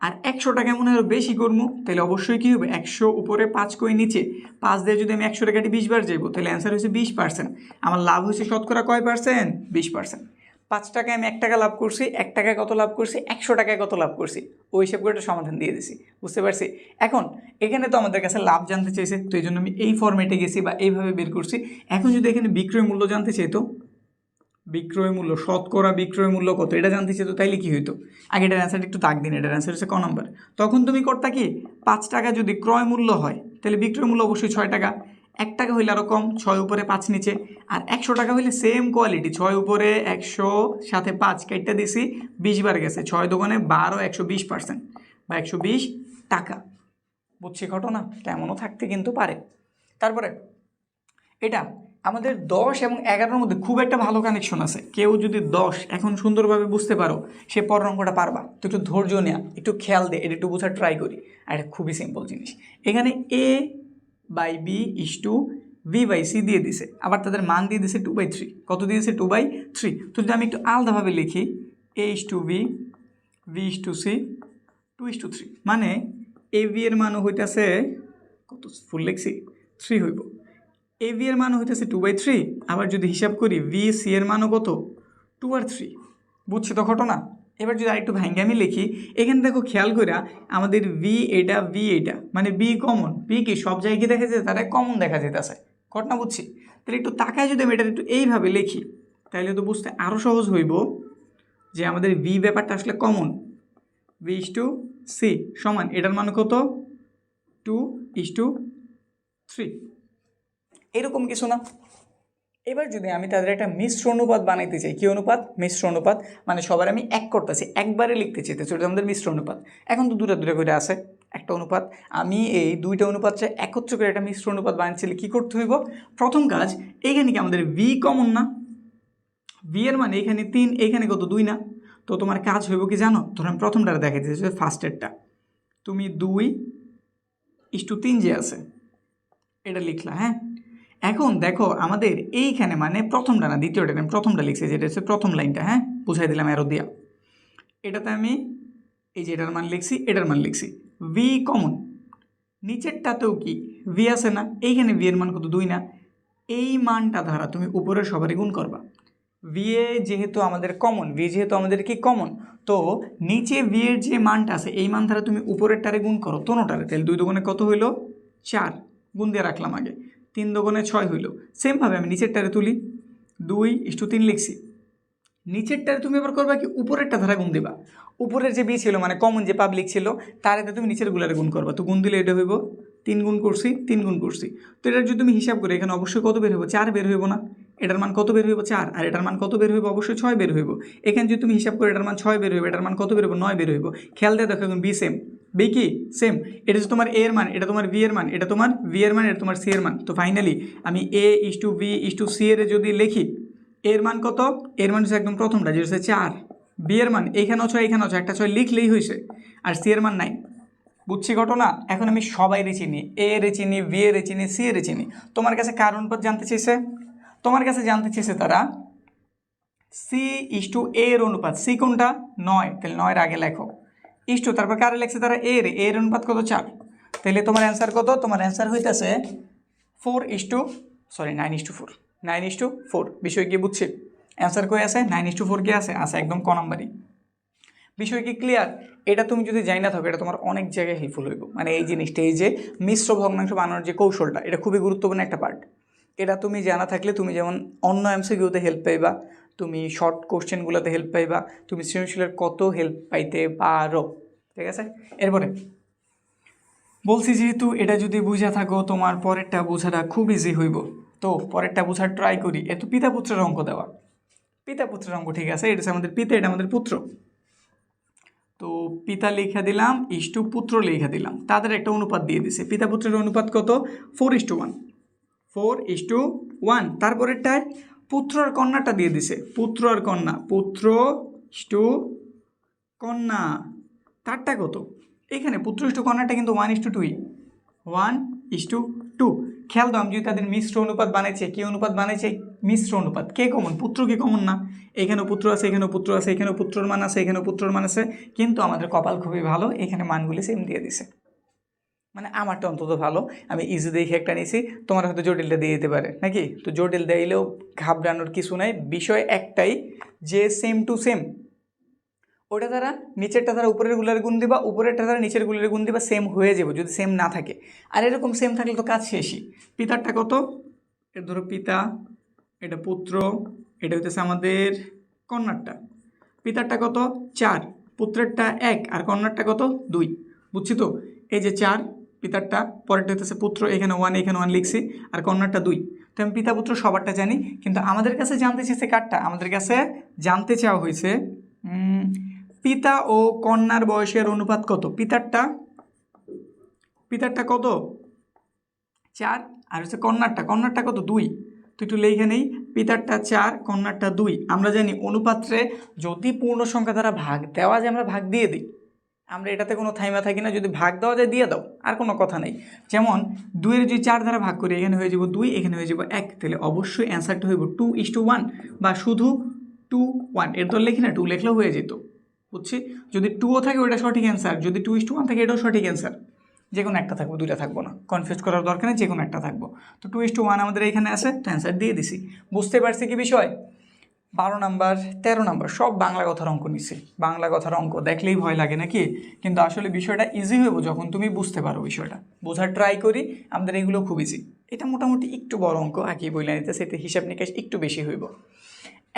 আর 100 টাকা মনে হয় বেশি করবো, তাহলে অবশ্যই কী হবে, 100 উপরে 5 কই নিচে 5 দিয়ে যদি আমি 100 টাকাটি 20 বার যাইব, তাহলে অ্যান্সার হয়েছে 20%। আমার লাভ হয়েছে শতকরা কয় পার্সেন্ট, 20%। 5 টাকায় আমি 1 টাকা লাভ করছি, 1 টাকায় কত লাভ করছি, 100 টাকায় কত লাভ করছি, ওই হিসাব করে একটা সমাধান দিয়ে দিছি, বুঝতে পারছি। এখন এখানে তো আমাদের কাছে লাভ জানতে চেয়েছে, তো এই জন্য আমি এই ফর্মেটে গেছি বা এইভাবে বের করছি। এখন যদি এখানে বিক্রয় মূল্য জানতে চাই, তো বিক্রয় মূল্য, শতকরা বিক্রয় মূল্য কত এটা জানতে চাইতো, তাইলে কি হইতো, আগে এটার অ্যান্সারটা একটু দাগ দিন, এটার অ্যান্সার হচ্ছে ক নম্বর। তখন তুমি করতা কি, 5 টাকা যদি ক্রয় মূল্য হয়, তাহলে বিক্রয় মূল্য অবশ্যই 6 টাকা। 1 টাকা হইলে আরও কম, 6 উপরে 5 নিচে। আর 100 টাকা হইলে সেম কোয়ালিটি, 6 উপরে 100 সাথে 5 কেটে দিছি, 20 বার গেছে, 6 দোকানে 12, 120% বা 120 টাকা। বুঝছি ঘটনা, তেমনও থাকতে কিন্তু পারে। তারপরে এটা আমাদের 10 এবং 11-এর মধ্যে খুব একটা ভালো কানেকশন আছে। কেউ যদি 10 এখন সুন্দরভাবে বুঝতে পারো, সে পরের অঙ্কটা পারবা। তো একটু ধৈর্য নেওয়া, একটু খেয়াল দে, এটা একটু বোঝার ট্রাই করি। আর এটা খুবই সিম্পল জিনিস। এখানে a/b=v/c দিয়ে দিছে, আবার তাদের মান দিয়ে দিছে 2/3। কত দিয়েছে, 2/3। তো যদি আমি একটু আলাদাভাবে লিখি, a/b, v/c, 2/3, মানে ab এর মানও হইতেছে কত, ফুল লিখছি 3 হইব। ab এর মান হইতেছে 2/3, আবার যদি হিসাব করি vc এর মানও কত, 2 আর 3। বুঝছি তো ঘটনা। এবার যদি আরেকটু ভাঙ্গে আমি লিখি, এখানে দেখো খেয়াল করে আমাদের v এটা মানে b কমন, b কি সব জায়গায় দেখা যায়, তারা কমন দেখা যেতেছে, ঘটনা বুঝছি। তাহলে একটু তাকায় যদি আমি এটা একটু এইভাবে লিখি, তাহলে তো বুঝতে আরও সহজ হইব যে আমাদের v ব্যাপারটা আসলে কমন। v/c সমান এটার মান কত 2:3 এরকম কিছু না। এবার যদি আমি তাদের একটা মিশ্র অনুপাত বানাইতে চাই, কি অনুপাত? মিশ্র অনুপাত, মানে সবার আমি এক করতেছি, একবারে লিখতে চাইতেছি, ওটা আমাদের মিশ্র অনুপাত। এখন তো দুটা দুটা করে আছে একটা অনুপাত, আমি এই দুইটা অনুপাতটা একত্র করে একটা মিশ্র অনুপাত বানাচ্ছিলে কী করতে হইব? প্রথম কাজ, এইখানে কি আমাদের ভি কমন না? ভি এর মানে এখানে 3, এইখানে কত 2 না? তো তোমার কাজ হইব কি জানো? ধরো আমি প্রথমটা দেখাই দিয়েছি, ফার্স্টেরটা তুমি 2:3 যে আছে এটা লিখলা। হ্যাঁ, এখন দেখো আমাদের এইখানে মানে প্রথমটা না দ্বিতীয়টা, আমি প্রথমটা লিখছি, যেটা হচ্ছে প্রথম লাইনটা। হ্যাঁ, বুঝাই দিলাম অ্যারো দিয়া। এটাতে আমি এই যে এটার মান লিখছি, এটার মান লিখছি, ভি কমন। নিচেরটাতেও কি ভি আছে না? এইখানে ভি এর মান কত 2 না? এই মানটা দ্বারা তুমি উপরের সবারই গুণ করবা। ভি এ যেহেতু আমাদের কমন, ভি যেহেতু আমাদের কি কমন, তো নিচে ভি এর যে মানটা আছে এই মান দ্বারা তুমি উপরেরটারে গুণ করো, তোনোটারে। তাহলে 2 দুগুণে কত হইল? 4, গুণ দিয়ে রাখলাম আগে। 3 দুগুণে 6 হইল। সেমভাবে আমি নিচেরটারে তুলি, 2:3 লিখছি। নিচেরটারে তুমি এবার করবা কি? উপরেরটা ধারা গুণ দিবা। উপরের যে বি ছিল মানে কমন যে পাবলিক ছিল তার এতে তুমি নিচের গুলারে গুণ করবা। তো গুণ দিলে এটা হইব 3 গুণ করছি, 3 গুণ করছি। তো এটার যদি তুমি হিসাব করে এখানে অবশ্যই কত বের হইব? 4 বের হইব না? এটার মান কত বের হইব? 4। আর এটার মান কত বের হইব? অবশ্যই 6 বের হইব। এখানে যদি তুমি হিসাব করে এটার মান 6 বের হইব, এটার মান কত বের হইব? 9 বের হইব। খেয়াল দিয়ে দেখো এখন বি সেম, বি কি সেম। এটা হচ্ছে তোমার এ এর মান, এটা তোমার ভি এর মান, এটা তোমার ভি এর মান, এটা তোমার সি এর মান। তো ফাইনালি আমি a/b/c এর যদি লিখি, এর মান কত? এর মান হচ্ছে একদম প্রথমটা যেটা হচ্ছে 4। বি এর মান এইখানেও 6, এইখানেও 6, একটা 6 লিখলেই হয়েছে। আর সি এর মান 9। বুঝছি ঘটনা? এখন আমি সবাইরে চিনি, এ রে চিনি, বি এর চিনি, সি এর চিনি। তোমার কাছে কার অনুপাত জানতে চেয়েছে? তোমার কাছে জানতে চেয়েছে তারা c/a এর অনুপাত। সি কোনটা? 9, তাহলে 9 আগে লেখো। ইস্টু তারপর কারে লেখছে তারা? এ রে, এর অনুপাত কত? 4। তাহলে তোমার অ্যান্সার কত? তোমার অ্যান্সার হইতেছে 9:4। 9:4 বিষয় কি বুঝছি? অ্যান্সার কই আছে? 9:4 কি আছে? একদম ক নাম্বারই। বিষয় কি ক্লিয়ার? এটা তুমি যদি জানি না থাকো, এটা তোমার অনেক জায়গায় হেল্পফুল হইব। মানে এই জিনিসটা, এই যে মিশ্র ভগ্নাংশ বানানোর যে কৌশলটা, এটা খুবই গুরুত্বপূর্ণ একটা পার্ট। এটা তুমি জানা থাকলে তুমি যেমন অন্য এমসিকিউতে হেল্প পাইবা, তুমি শর্ট কোশ্চেনগুলোতে হেল্প পাইবা, তুমি সৃজনশীলের কত হেল্প পাইতে পারো। ঠিক আছে? এরপরে বলছি যেহেতু এটা যদি বুঝা থাকো, তোমার পরেরটা বোঝাটা খুব ইজি হইব। তো পরেরটা বোঝার ট্রাই করি। এত পিতা পুত্রের অঙ্ক দেওয়া, পিতা পুত্রের অঙ্ক, ঠিক আছে? এটা হচ্ছে আমাদের পিতা, এটা আমাদের পুত্র। তো পিতা লেখা দিলাম, ইষ্টু পুত্র লেখা দিলাম, তাদের একটা অনুপাত দিয়ে দিছে। পিতা পুত্রের অনুপাত কত? 4:1। 4:1। তারপরেরটায় পুত্র আর কন্যাটা দিয়ে দিছে, পুত্র আর কন্যা, পুত্র ইষ্টু কন্যা। তারটা কত? এখানে পুত্র ইষ্টু কন্যাটা কিন্তু 1:2, 1:2। খেয়াল দাও, আমি যদি তাদের মিশ্র অনুপাত বানাইছে, কি অনুপাত বানাইছে? মিশ্র অনুপাত। কে কমন? পুত্র কি কমন না? এখানেও পুত্র আছে, এখানেও পুত্র আছে, এখানেও পুত্রর মান আছে, এখানেও পুত্রর মান আছে, কিন্তু আমাদের কপাল খুবই ভালো, এখানে মানগুলি সেম দিয়ে দিছে। মানে আমারটা অন্তত ভালো, আমি ইজি দেখে একটা নিয়েছি, তোমার হয়তো জটিলটা দিয়ে দিতে পারে নাকি? তো জটিল দিলেও ঘাবড়ানোর কিছু নাই, বিষয় একটাই যে সেম টু সেম। ওটা দ্বারা নিচেরটা দ্বারা উপরের গুলার গুণ দিবা, উপরেরটা দ্বারা নিচের গুলার গুণ দিবা, সেম হয়ে যাবে যদি সেম না থাকে। আর এরকম সেম থাকলে তো কাজ শেষই। পিতারটা কত? এটা ধরো পিতা, এটা পুত্র, এটা হইতেছে আমাদের কন্যারটা। পিতারটা কত? 4, পুত্রেরটা 1, আর কন্যারটা কত? 2। বুঝছি তো? এই যে 4 পিতারটা, পরেরটা হইতেছে পুত্র, এখানে 1, এখানে 1 লিখছি, আর কন্যারটা 2। তো আমি পিতা পুত্র সবারটা জানি, কিন্তু আমাদের কাছে জানতে চেয়েছে কারটা? আমাদের কাছে জানতে চাওয়া হয়েছে পিতা ও কন্যার বয়সের অনুপাত কত? পিতারটা কত? 4, আর হচ্ছে কন্যারটা কত? 2। তো একটু লেখে নেই, পিতারটা 4, কন্যারটা 2। আমরা জানি অনুপাত্রে যদি পূর্ণ সংখ্যা দ্বারা ভাগ দেওয়া যায় আমরা ভাগ দিয়ে দিই, আমরা এটাতে কোনো থাইমা থাকি না, যদি ভাগ দেওয়া যায় দিয়ে দাও, আর কোনো কথা নেই। যেমন 2-এর যদি 4 দ্বারা ভাগ করি, এখানে হয়ে যাব 2, এখানে হয়ে যাব 1, তাহলে অবশ্যই অ্যান্সারটা হইব 2:1, বা শুধু 2:1। এর দল লিখি না, 2 লেখলেও হয়ে যেত। বুঝছি? যদি 2ও থাকে ওটা সঠিক অ্যান্সার, যদি 2:1 থাকে এটাও সঠিক অ্যান্সার। যে কোনো একটা থাকবো, দুইটা থাকবো না, কনফিউজ করার দরকার নেই, যে কোনো একটা থাকবো। তো 2:1 আমাদের এখানে আছে, তো অ্যান্সার দিয়ে দিছি। বুঝতে পারছি কি বিষয়? 12 নাম্বার 13 নাম্বার সব বাংলা কথার অঙ্ক নিছি। বাংলা কথার অঙ্ক দেখলেই ভয় লাগে নাকি? কিন্তু আসলে বিষয়টা ইজি হইব যখন তুমি বুঝতে পারো বিষয়টা। বোঝার ট্রাই করি, আমাদের এগুলো খুব ইজি। এটা মোটামুটি একটু বড় অঙ্ক, একই বইলা নিতে, সেতে হিসাব নিকাশ একটু বেশি হইব।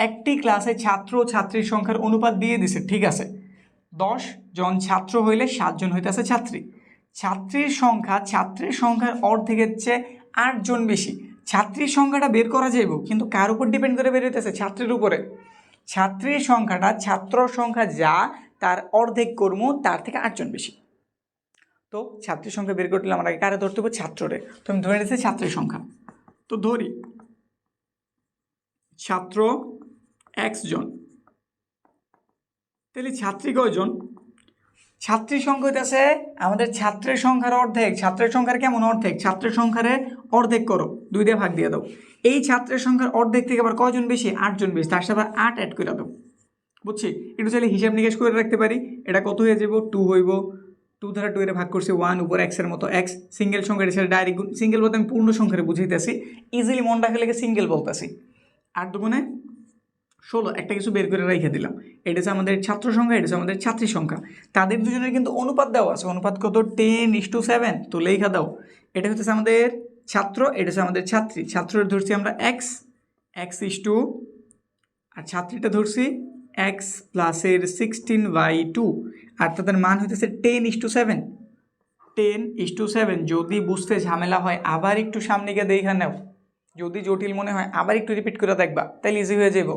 একটি ক্লাসে ছাত্র ও ছাত্রীর সংখ্যার অনুপাত দিয়ে দিছে, ঠিক আছে। 10 জন ছাত্র হইলে 7 জন হইতেছে ছাত্রী। ছাত্রীর সংখ্যার অর্ধেকের চেয়ে 8 জন বেশি। ছাত্রীর সংখ্যাটা বের করা যাইব, কিন্তু কার উপর ডিপেন্ড করে বের হইতেছে? ছাত্রীর উপরে। ছাত্রীর সংখ্যাটা ছাত্র সংখ্যা যা তার অর্ধেক কর্ম তার থেকে 8 জন বেশি। তো ছাত্রীর সংখ্যা বের করতে আমরা কারে ধরতে হবে? ছাত্ররে। তো আমি ধরে নিচ্ছি ছাত্রীর সংখ্যা, তো ধরি ছাত্র x জন, তাহলে ছাত্রী কয়জন? ছাত্রীর সংখ্যা হইতেছে আমাদের ছাত্রের সংখ্যার অর্ধেক। ছাত্রের সংখ্যার কেমন অর্ধেক? ছাত্রের সংখ্যারে অর্ধেক করো, 2 দিয়ে ভাগ দিয়ে দাও। এই ছাত্রের সংখ্যার অর্ধেক থেকে আবার কয়জন বেশি? 8 জন বেশি, তার সাথে 8 অ্যাড করে দাও। বুঝছি? একটু চাইলে হিসাব নিকেশ করে রাখতে পারি। এটা কত হয়ে যাব? 2 হইব। 2 দ্বারা 2 এর ভাগ করছি 1, উপর এক্সের মতো এক্স, সিঙ্গেল সংখ্যার সাথে ডাইরেক্ট গুণ। সিঙ্গেল বলতে আমি পূর্ণ সংখ্যারে বুঝাইতেছি, ইজিলি মন রাখলে সিঙ্গেল বলতেছি। 8 দুগুণে 16, একটা কিছু বের করে রেখে দিলাম। এটা হচ্ছে আমাদের ছাত্র সংখ্যা, এটা হচ্ছে আমাদের ছাত্রী সংখ্যা। তাদের দুজনের কিন্তু অনুপাত দেওয়া আছে। অনুপাত কত? 10:7। তো লেখা দাও। এটা হচ্ছে আমাদের ছাত্র, এটা হচ্ছে আমাদের ছাত্রী। ছাত্রের ধরছি আমরা x আর ছাত্রীটা ধরছি x প্লাসের 16/2, আর তাদের মান হইতেছে 10:7। 10:7। যদি বুঝতে ঝামেলা হয় আবার একটু সামনে গিয়ে দেখা নাও, যদি জটিল মনে হয় আবার একটু রিপিট করে দেখবা, তাইলে ইজি হয়ে যাব।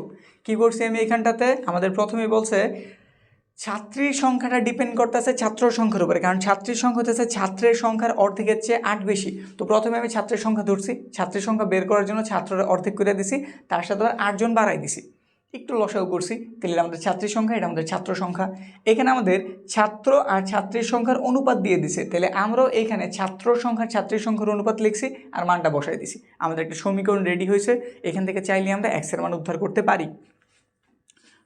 কি করছি আমি এখানটাতে? আমাদের প্রথমেই বলছে ছাত্রীর সংখ্যাটা ডিপেন্ড করতেছে ছাত্র সংখ্যার উপরে, কারণ ছাত্রীর সংখ্যা হতেছে ছাত্রের সংখ্যার অর্ধেকের চেয়ে 8 বেশি। তো প্রথমে আমি ছাত্রের সংখ্যা ধরছি, ছাত্রের সংখ্যা বের করার জন্য ছাত্রের অর্ধেক করে দিছি, তার সাথে 8 জন বাড়াই দিছি, একটু লসাগু করছি, তাহলে আমাদের ছাত্রীর সংখ্যা, এটা আমাদের ছাত্র সংখ্যা। এখানে আমাদের ছাত্র আর ছাত্রীর সংখ্যার অনুপাত দিয়ে দিছে, তাহলে আমরাও এখানে ছাত্র সংখ্যার ছাত্রীর সংখ্যার অনুপাত লিখছি আর মানটা বসাই দিছি। আমাদের একটা সমীকরণ রেডি হয়েছে, এখান থেকে চাইলে আমরা এক্সের মান উদ্ধার করতে পারি।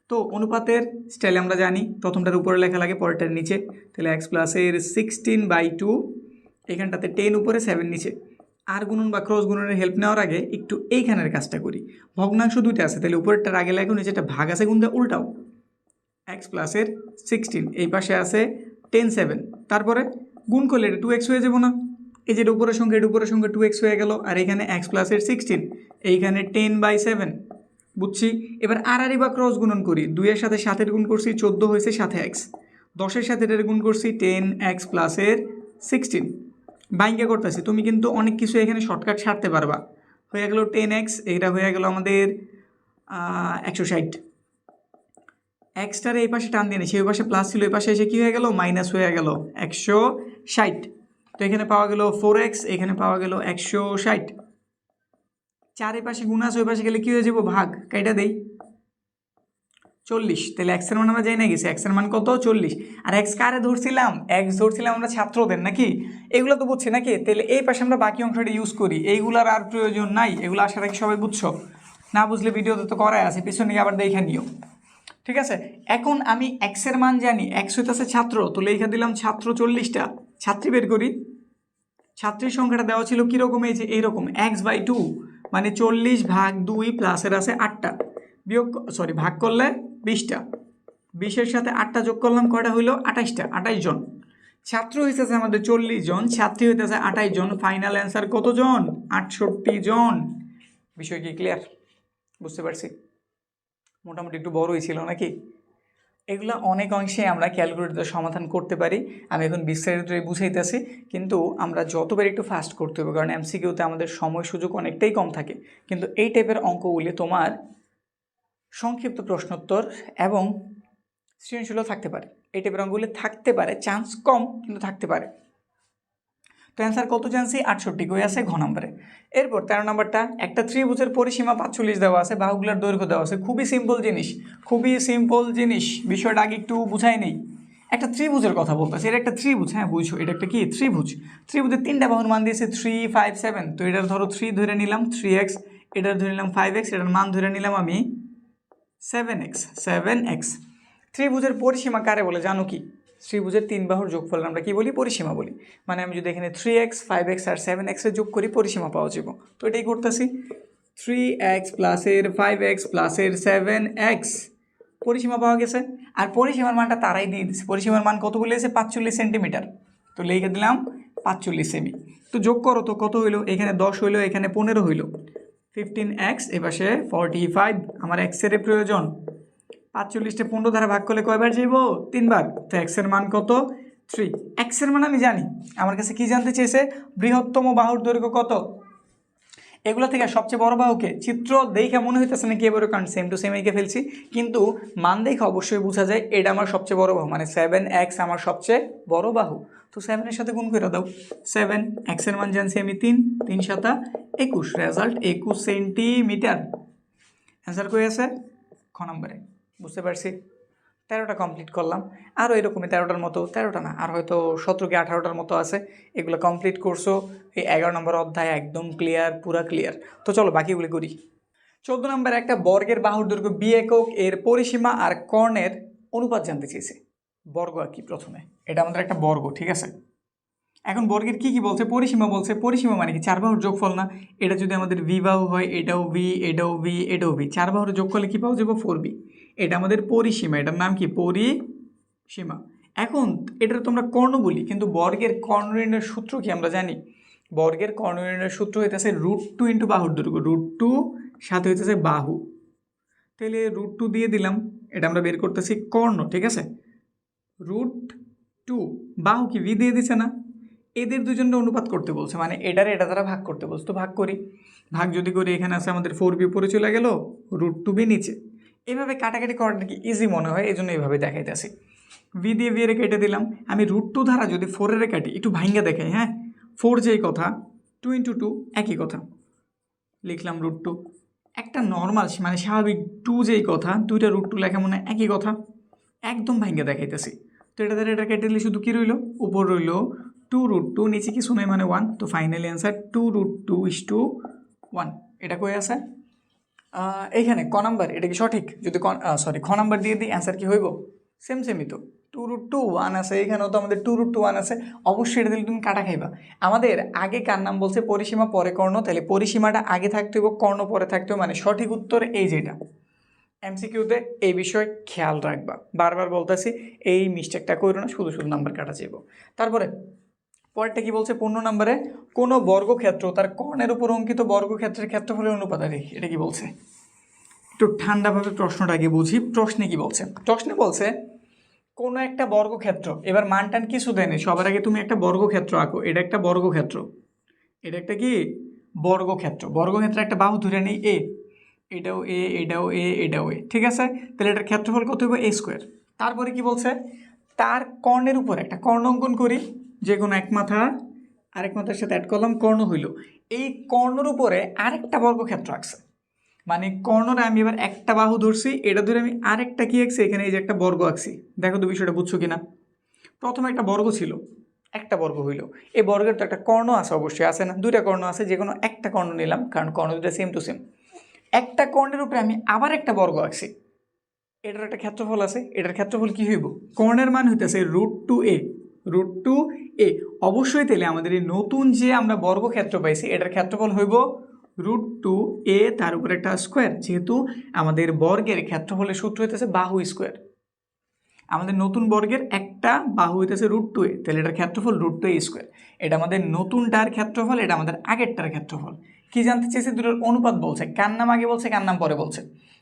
তো অনুপাতের স্টাইল আমরা জানি, প্রথমটার উপরে লেখা লাগে, পরেরটার নিচে। তাহলে x প্লাসের 16/2, এখানটাতে 10 উপরে 7 নিচে। আর গুণন বা ক্রস গুণনের হেল্প নেওয়ার আগে একটু এইখানের কাজটা করি। ভগ্নাংশ দুইটা আছে, তাহলে উপরেরটার আগে লেখো, নিচেটা ভাগ আছে গুণ দিয়ে উল্টাও। x প্লাসের 16, এই পাশে আছে 10/7, তারপরে গুণ করলে এটা 2x হয়ে যাবো না? এই যে উপরের সংখ্যা, এটা উপরের সংখ্যা 2x হয়ে গেল, আর এখানে x প্লাসের 16, এইখানে 10/7। বুঝছি? এবার আর বা ক্রস গুণন করি। 2-এর সাথে 7-এর গুণ করছি, 14 হয়েছে, সাথে x। 10-এর সাথে এটার গুণ করছি, 10x প্লাসের 16। বাইঙ্গা করতেছি, তুমি কিন্তু অনেক কিছু এখানে শর্টকাট ছাড়তে পারবা। হয়ে গেল 10x, এটা হয়ে গেল আমাদের 160। এক্সটার এই পাশে টান দিয়ে নিচ্ছি, ওই পাশে প্লাস ছিল, এই পাশে এসে কী হয়ে গেল? মাইনাস হয়ে গেল 160। তো এখানে পাওয়া গেল 4x, এখানে পাওয়া গেল 160। 4 পাশে গুণ আছে, ওই পাশে গেলে কী হয়ে যাবো? ভাগ, কাইটা দেই 40। তাহলে এক্সের মান আমরা যাই না গেছি, এক্সের মান কত? 40। আর এক্স কারে ধরছিলাম? এক্স ধরছিলাম আমরা ছাত্রদের, নাকি? এগুলো তো বুঝছি নাকি? তাহলে এই পাশে আমরা বাকি অংশটা ইউজ করি, এইগুলোর আর প্রয়োজন নাই। এগুলো আশা রাখি সবাই বুঝছো। না বুঝলে ভিডিওতে তো করাই আছে, পিছনে আবার দেখে নিও। ঠিক আছে, এখন আমি এক্সের মান জানি, এক্স হইতেছে ছাত্র, তো লেখা দিলাম ছাত্র 40টা। ছাত্রী বের করি। ছাত্রীর সংখ্যাটা দেওয়া ছিল কীরকম? এই যে এইরকম x/2, মানে 40/2 প্লাসের আছে 8টা, ভাগ করলে 20টা। 20-এর সাথে 8টা যোগ করলাম, কয়টা হইলো? 28টা, 28 জন। ছাত্র হইতেছে আমাদের 40 জন, ছাত্রী হইতেছে 28 জন। ফাইনাল অ্যান্সার কতজন? 68 জন। বিষয় কি ক্লিয়ার? বুঝতে পারছি? মোটামুটি একটু বড়ই ছিল নাকি? এগুলো অনেক অংশে আমরা ক্যালকুলেটর সমাধান করতে পারি। আমি এখন বিস্তারিত বুঝাইতেছি, কিন্তু আমরা যতবার একটু ফাস্ট করতে হবে, কারণ এমসিকিউতে আমাদের সময় সুযোগ অনেকটাই কম থাকে। কিন্তু এই টাইপের অঙ্কগুলি তোমার সংক্ষিপ্ত প্রশ্নোত্তর এবং সৃজনশীলও থাকতে পারে। এই টাইপের অঙ্কগুলি থাকতে পারে, চান্স কম কিন্তু থাকতে পারে। তো অ্যান্সার কত জানছি? 68 কই আছে? ঘ নম্বরে। এরপর 13 নম্বরটা, একটা ত্রিভুজের পরিসীমা 45 দেওয়া আছে, বাহুগুলোর দৈর্ঘ্য দেওয়া আছে। খুবই সিম্পল জিনিস, বিষয়টা আগে একটু বুঝাই নেই। একটা ত্রিভুজের কথা বলতেছে, এটা একটা ত্রিভুজ, হ্যাঁ বুঝছো, এটা একটা কি ত্রিভুজের 3টা বাহুর মান দিয়েছে 3, 5, 7। তো এটার ধরো 3 ধরে নিলাম, 3x, এটার ধরে নিলাম 5x, এটার মান ধরে নিলাম আমি 7x। ত্রিভুজের পরিসীমা কারে বলে জানো কি? ত্রিভুজের 3 বাহুর যোগফল আমরা কি বলি? পরিসীমা বলি। মানে আমি যদি এখানে 3x, 5x আর 7x এর যোগ করি, পরিসীমা পাওয়া যাব। তো এটাই করতেছি, 3x প্লাসের 5x প্লাসের 7x, পরিসীমা পাওয়া গেছে। আর পরিসীমার মানটা তারাই দিয়ে দিচ্ছে। পরিসীমার মান কত বলেছে? 45 সেন্টিমিটার। তো লিখে দিলাম 45 সেমি। তো যোগ করো তো কত হইলো? এখানে 10 হইলো, এখানে 15 হইলো। 15x, এপাশে 45। আমার এক্সের প্রয়োজন, 45টা 15 দ্বারা ভাগ করলে কয়বার যাইব? 3বার। তো এক্সের মান কত? 3। এক্সের মান আমি জানি, আমার কাছে কি জানতে চেয়েছে? বৃহত্তম বাহুর দৈর্ঘ্য কত। এগুলো থেকে সবচেয়ে বড় বাহুকে চিত্র দেখে মনে হইতেছে নাকি এবারে, কারণ সেম টু সেম এঁকে ফেলছি, কিন্তু মান দেখে অবশ্যই বোঝা যায় এটা আমার সবচেয়ে বড় বাহু, মানে 7x আমার সবচেয়ে বড় বাহু। তো 7-এর সাথে গুণ করে দাও। 7, এক্সের মান জানছি আমি 3, 3 7 21, রেজাল্ট 21 সেন্টিমিটার। অ্যান্সার কই আছে? খ নম্বরে। বুঝতে পারছি। 13টা কমপ্লিট করলাম, আরও এরকমই 13টার মতো, 13টা না আর হয়তো 17 কি 18টার মতো আছে। এগুলো কমপ্লিট করছো, এই 11 নম্বর অধ্যায় একদম ক্লিয়ার, পুরা ক্লিয়ার। তো চলো বাকিগুলি করি। 14 নম্বর একটা বর্গের বাহুর দৈর্ঘ্য বি একক, এর পরিসীমা আর কর্ণের অনুপাত জানতে চেয়েছে। বর্গ আর কি, প্রথমে এটা আমাদের একটা বর্গ, ঠিক আছে। এখন বর্গের কি কি বলছে? পরিসীমা বলছে। পরিসীমা মানে কি? 4 বাহুর যোগফল না? এটা যদি আমাদের ভি বাহু হয়, এটাও ভি, এটাও ভি, এটাও ভি, 4 বাহুর যোগ করলে কি পাওয়া যাবে? 4b। এটা আমাদের পরিসীমা, এটার নাম কি? পরিসীমা। এখন এটা তোমরা কর্ণ বলি, কিন্তু বর্গের কর্ণ নির্ণয়ের সূত্র কি আমরা জানি? বর্গের কর্ণ নির্ণয়ের সূত্র হইতেছে √2 ইন্টু বাহুর দৈর্ঘ্য। √2 সাথে হইতেছে বাহু, তাহলে √2 দিয়ে দিলাম। এটা আমরা বের করতেছি কর্ণ, ঠিক আছে। √2 বাহু কি ভি দিয়ে দিছে না? এদের দুজনের অনুপাত করতে বলছে, মানে এটারে এটা দ্বারা ভাগ করতে বলছে। তো ভাগ করি, ভাগ যদি করি, এখানে আছে আমাদের 4b উপরে চলে গেল, √2b নিচে। এভাবে কাটাকাটি করাটা নাকি ইজি মনে হয়, এই জন্য এইভাবে দেখাইতেছি। ভি দিয়ে ভি এর কেটে দিলাম। আমি √2 ধারা যদি 4 এর কাটি, একটু ভাঙ্গা দেখাই, হ্যাঁ। 4 যেই কথা, 2 ইন্টু 2 একই কথা, লিখলাম √2। একটা নর্মাল মানে স্বাভাবিক 2 যেই কথা, 2টা √2 লেখা মনে একই কথা, একদম ভাঙ্গা দেখাইতেছি। তো এটা দ্বারা এটা কেটে দিলে শুধু কী রইল? উপর রইল 2√2, নিচে কিছু নয় মানে 1। তো ফাইনালি অ্যান্সার 2√2:1। এটা কই আছে? এইখানে ক নাম্বার। এটা কি সঠিক? যদি খ নাম্বার দিয়ে দিই, অ্যান্সার কি হইব? সেমই তো, 2√2:1 আছে। এখানেও তো আমাদের 2√2:1 আছে। অবশ্যই এটা দিলে তুমি কাটা খাইবা। আমাদের আগে কার নাম বলছে? পরিসীমা পরে কর্ণ, তাহলে পরিসীমাটা আগে থাকতে হইব, কর্ণ পরে থাকতে হবে, মানে সঠিক উত্তর এই যেটা। এমসিকিউতে এই বিষয় খেয়াল রাখবা, বারবার বলতেছি, এই মিস্টেকটা করো না, শুধু শুধু নাম্বার কাটা যাইব। তারপরে পরেরটা কি বলছে? 15 নম্বরে কোনো বর্গক্ষেত্র তার কর্ণের উপর অঙ্কিত বর্গক্ষেত্রের ক্ষেত্রফলের অনুপাতে। এটা কি বলছে? একটু ঠান্ডাভাবে প্রশ্নটা আগে বুঝি। প্রশ্নে কি বলছে? প্রশ্নে বলছে কোনো একটা বর্গক্ষেত্র, এবার মান টান কিছু দেয়নি, সবার আগে তুমি একটা বর্গক্ষেত্র আঁকো। এটা একটা বর্গক্ষেত্র, এটা একটা কি? বর্গক্ষেত্র। বর্গক্ষেত্রে একটা বাহু ধরে নেই এ, এটাও এ, এটাও এ, এটাও এ, ঠিক আছে। তাহলে এটার ক্ষেত্রফল কত হবে? a²। তারপরে কি বলছে? তার কর্ণের উপর একটা কর্ণ অঙ্কন করি, যে কোনো এক মাথা আরেক মাথার সাথে অ্যাড করলাম, কর্ণ হইল। এই কর্ণের উপরে আরেকটা বর্গক্ষেত্র আঁকছে, মানে কর্ণরে আমি এবার একটা বাহু ধরছি, এটা ধরে আমি আরেকটা কি আঁকছি, এখানে এই যে একটা বর্গ আঁকছি। দেখো তো বিষয়টা বুঝছো কিনা? প্রথমে একটা বর্গ ছিল, একটা বর্গ হইল। এই বর্গের তো একটা কর্ণ আছে, অবশ্যই আছে না? দুইটা কর্ণ আছে, যে কোনো একটা কর্ণ নিলাম, কারণ কর্ণ দুটা সেম টু সেম। একটা কর্ণের উপরে আমি আবার একটা বর্গ আঁকছি, এটার একটা ক্ষেত্রফল আছে। এটার ক্ষেত্রফল কি হইব? কর্ণের মান হইতেছে √2a। √2a অবশ্যই। তাহলে আমাদের এই নতুন যে আমরা বর্গক্ষেত্র পাইছি, এটার ক্ষেত্রফল হইব √2a, তার উপরে একটা স্কোয়ার। যেহেতু আমাদের বর্গের ক্ষেত্রফলের সূত্র হইতেছে বাহু স্কোয়ার, আমাদের নতুন বর্গের একটা বাহু হইতেছে √2a, তাহলে এটার ক্ষেত্রফল √2a²। এটা আমাদের নতুনটার ক্ষেত্রফল, এটা আমাদের আগেরটার ক্ষেত্রফল। কি জানতে চেয়েছে? দুটোর অনুপাত বলছে। কার নাম আগে বলছে, কার নাম পরে বলছে?